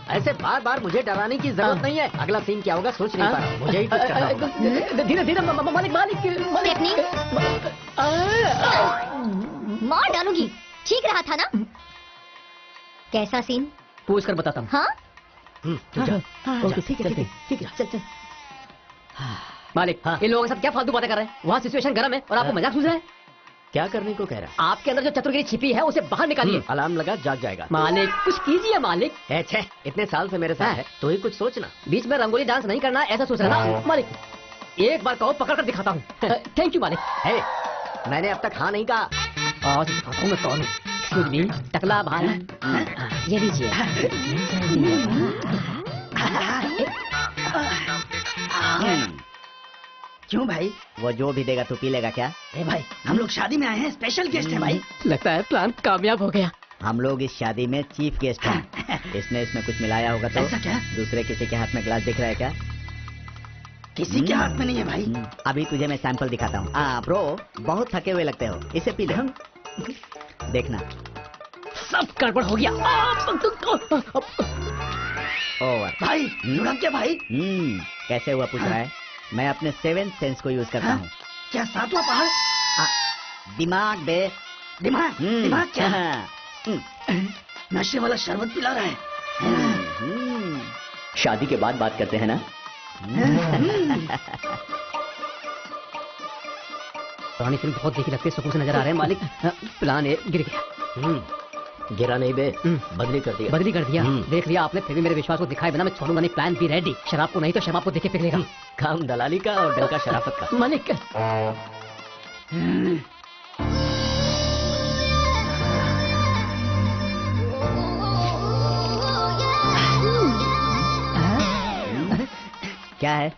ऐसे बार बार मुझे डराने की जरूरत नहीं है। अगला सीन क्या होगा सोच नहीं पा रहा, मुझे ही कुछ करना होगा। धीरे धीरे मालिक स्टेफनी, मार डालूंगी। ठीक रहा था ना? कैसा सीन? पूछकर बताता हूँ। हाँ? तू जा। ओके, ठीक है ठीक है, चल। मालिक, इन लोगों के साथ क्या फालतू बातें कर रहे हैं? वहाँ सिचुएशन गर्म है और आपको मजाक सूझ रहा है। क्या करने को कह रहा है? आपके अंदर जो चतुरगिरी छिपी है उसे बाहर निकालिए। अलार्म लगा, जाग जाएगा। मालिक, कुछ कीजिए मालिक। छे, इतने साल से मेरे साथ है, तो ही कुछ सोचना। बीच में रंगोली डांस नहीं करना, ऐसा सोच रहा ना मालिक। एक बार कहो, पकड़ कर दिखाता हूँ। थैंक यू मालिक। मैंने अब तक हाँ नहीं कहा। आज दिखाता हूँ मैं कौन हूँ। एक्सक्यूज मी, टकला भाई, ये लीजिए। क्यों भाई? वो जो भी देगा तू पी लेगा क्या? ए भाई, हम लोग शादी में आए हैं, स्पेशल गेस्ट है भाई। लगता है प्लान कामयाब हो गया। हम लोग इस शादी में चीफ गेस्ट हैं। इसने इसमें कुछ मिलाया होगा तो? ऐसा क्या? दूसरे किसी के हाथ में ग्लास दिख रहा है क्या? किसी के हाथ में नहीं है भाई। अभी तुझे मैं सैंपल दिखाता हूँ। ब्रो, बहुत थके हुए लगते हो, इसे पी ले। देखना। सब गड़बड़ हो गया। ओवर। भाई लुढ़क क्या भाई? कैसे हुआ पूछ रहा है? मैं अपने 7th सेंस को यूज करता हूँ। क्या 7वां पहाड़? दिमाग बे। दिमाग? दिमाग क्या? हाँ। नशे वाला शरबत पिला रहा है। शादी के बाद बात करते हैं ना? पुरानी फिल्म बहुत देखी लगती है, सुकून से नजर आ रहे हैं मालिक। प्लान ए गिर गया। गिरा नहीं बे, बदली कर दिया। बदली कर दिया। देख लिया आपने, फिर भी मेरे विश्वास को दिखाए बिना मैं छोड़ूंगा नहीं। प्लान भी रेडी। शराब को नहीं तो शराब को देखे पिघलेगा। काम दलाली का और डंका शराफत का। मालिक क्या है?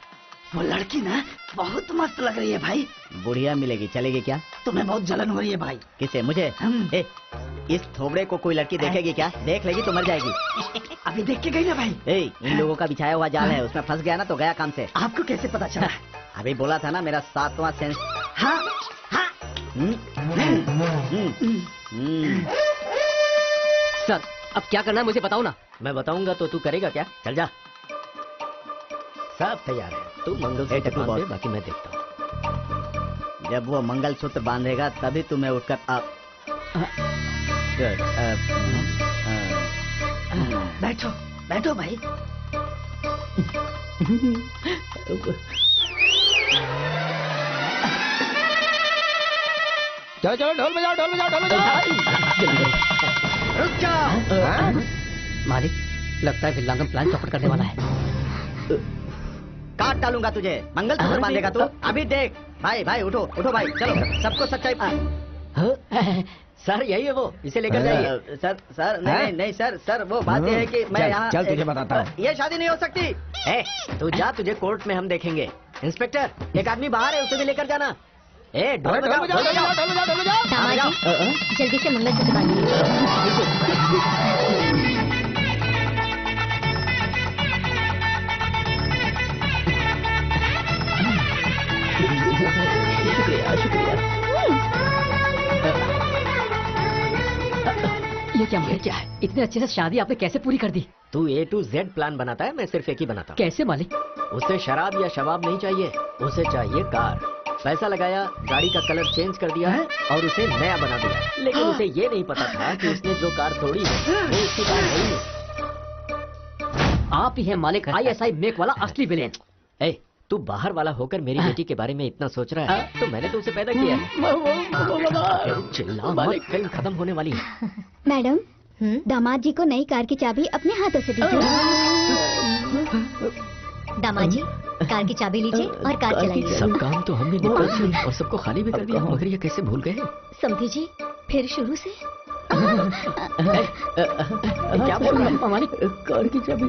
वो लड़की ना बहुत मस्त लग रही है भाई। बुढ़िया मिलेगी, चलेगी क्या? तुम्हें बहुत जलन हो रही है भाई। किसे? मुझे? ए, इस थोबड़े को कोई लड़की देखेगी क्या? देख लेगी तो मर जाएगी। अभी देख के गई ना भाई। इन लोगों का बिछाया हुआ जाल है, उसमें फंस गया ना तो गया काम से। आपको कैसे पता चला? अभी बोला था ना, मेरा 7वां सेंस। हाँ हाँ। सर, अब क्या करना है मुझे बताओ ना। मैं बताऊंगा तो तू करेगा क्या? चल जा। सब तैयार है, तू मंगलसूत्र बांध दे, बाकी मैं देखता हूँ। जब वो मंगलसूत्र बांधेगा तभी तुम्हें उठकर बैठो बैठो भाई। चलो चलो, ढोल बजाओ, ढोल बजाओ, ढोल बजाओ। रुक जाओ। मालिक, लगता है विल्लांगम प्लान चौपट करने वाला है। काट डालूंगा तुझे। मंगलसूत्र बांधेगा तू? अभी देख। भाई भाई उठो उठो भाई, चलो सबको सच्चाई। सर यही है वो, इसे लेकर जाइए। सर नहीं नहीं सर, सर वो बात यह है कि मैं यहाँ। चल तुझे बताता हूँ। ये शादी नहीं हो सकती। तू जा, तुझे कोर्ट में हम देखेंगे। इंस्पेक्टर, एक आदमी बाहर है, उसे भी लेकर जाना। ढोल बजाओ, ढोल बजाओ, ढोल बजाओ, ढोल बजाओ। दामाद जी, जल्दी से मंगलसूत्र बांधिए। शुक्रिया शुक्रिया। ये क्या मालिक? क्या है? इतने अच्छे से शादी आपने कैसे पूरी कर दी? तू A to Z प्लान बनाता है, मैं सिर्फ एक ही बनाता हूँ। कैसे मालिक? उसे शराब या शबाब नहीं चाहिए, उसे चाहिए कार। पैसा लगाया, गाड़ी का कलर चेंज कर दिया है और उसे नया बना दिया। लेकिन उसे ये नहीं पता था कि उसने जो कार तोड़ी है वो उसकी कार नहीं है। आप ही हैं मालिक, ISI मेक वाला असली विलेन। तू बाहर वाला होकर मेरी बेटी के बारे में इतना सोच रहा है, तो मैंने तो उसे पैदा किया है। चिल्ला मत, फिल्म खत्म होने वाली है। मैडम, दामाद जी को नई कार की चाबी अपने हाथों से दीजिए। दामाद जी, कार की चाबी लीजिए और कार चलाइए। सब काम तो हमने निपटा दिया और सबको खाली भी कर दिया, मगर ये कैसे भूल गए? समझी जी, फिर शुरू से। क्या बोल रहा है मालिक? कार की चाबी।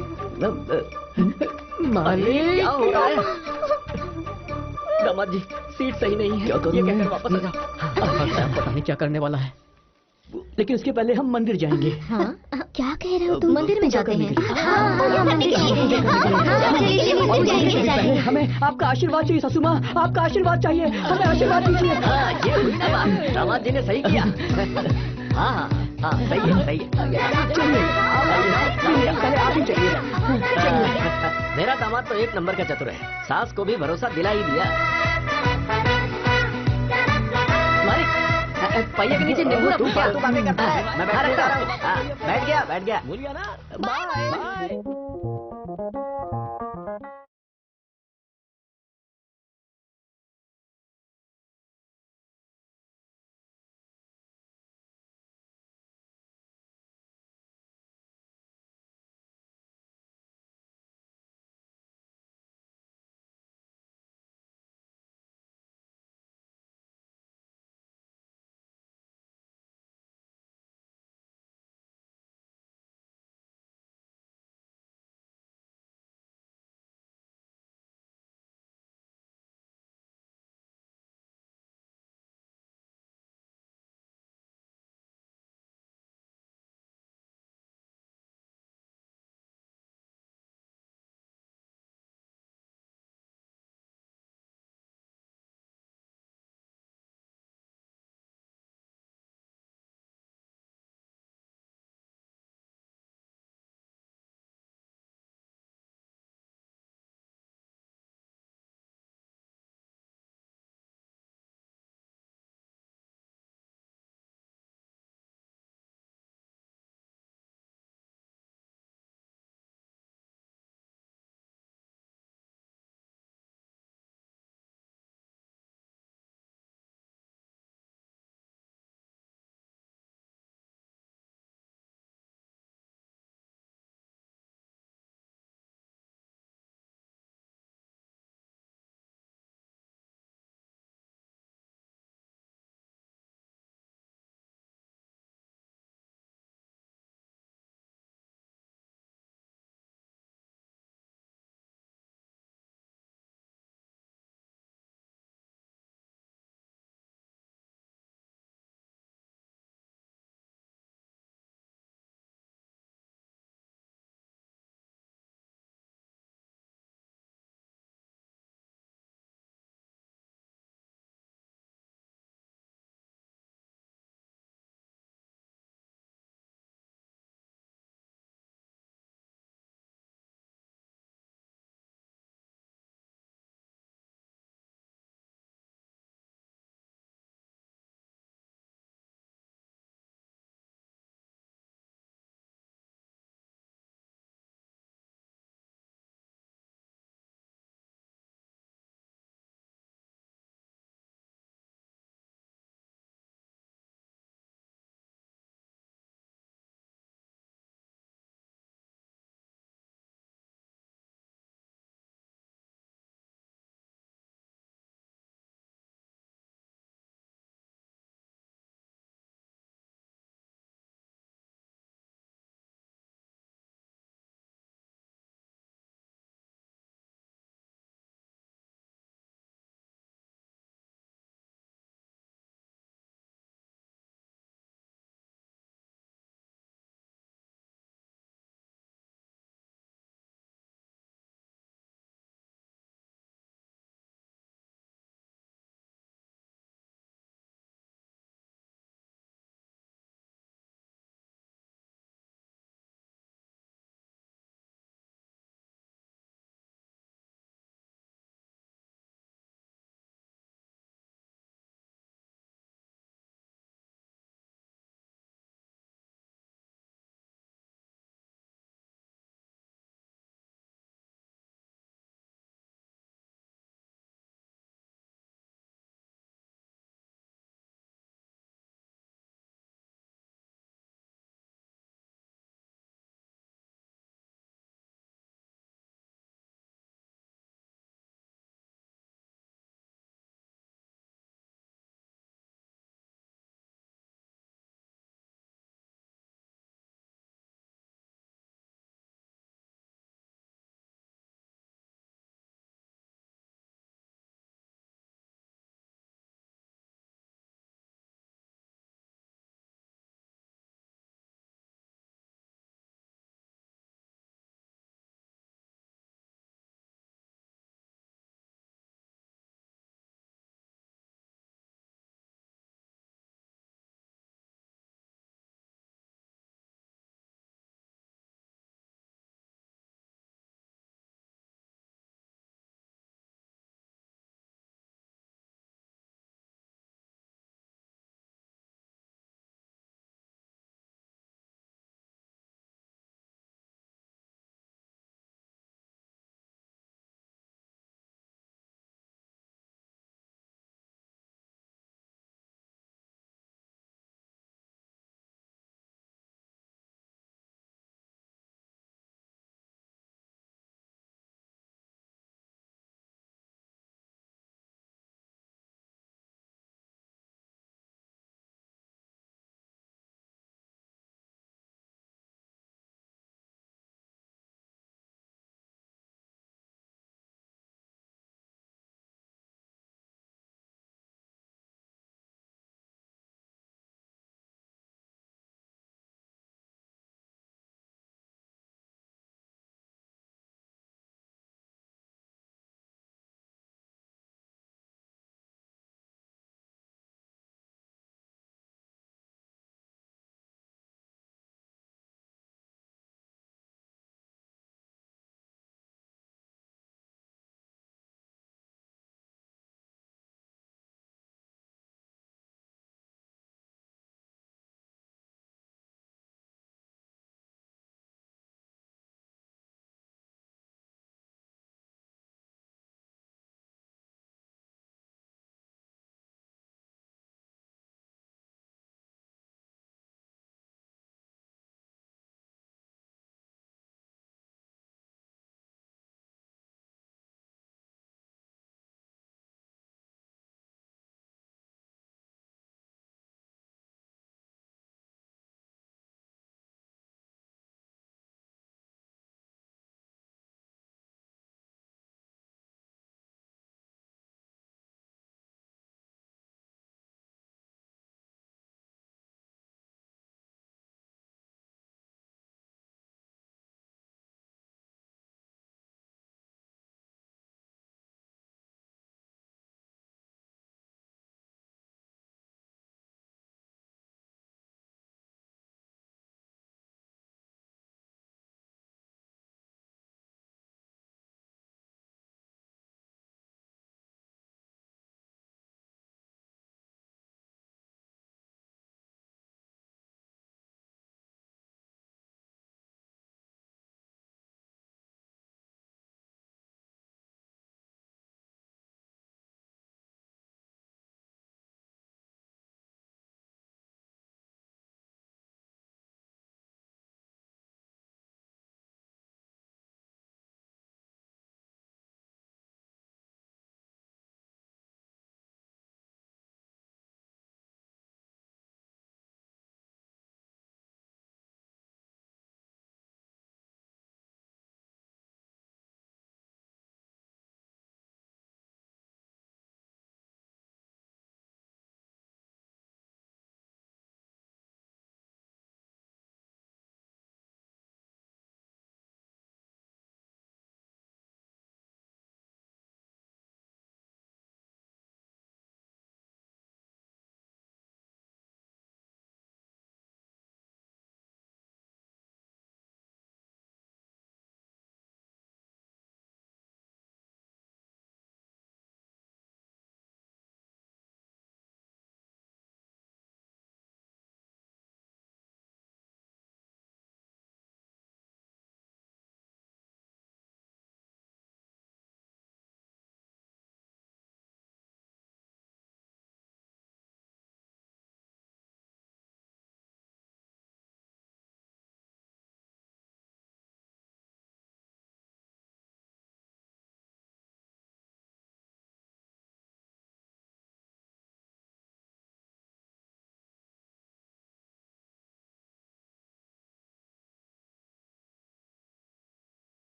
मालिक, क्या हो रहा है? दामाद जी, सीट सही नहीं है। क्या करूं? ये कहकर वापस आ जाओ। पता नहीं क्या करने वाला है, लेकिन उसके पहले हम मंदिर जाएंगे। हाँ, क्या कह रहे हो तुम? मंदिर में जाते हैं? पहले हमें आपका आशीर्वाद चाहिए ससुर माँ, आपका आशीर्वाद चाहिए, हमें आशीर्वाद दीजिए। ये हुई ना बात, दामाद जी ने सही किया। हाँ, सही है, सही है। चलिए पहले आप ही चलिए। मेरा दामाद तो एक नंबर का चतुर है, सास को भी भरोसा दिला ही दिया। पहिए के नीचे नींबू तू बातें करता है, मैं बैठ गया। भूल गया ना। बाय।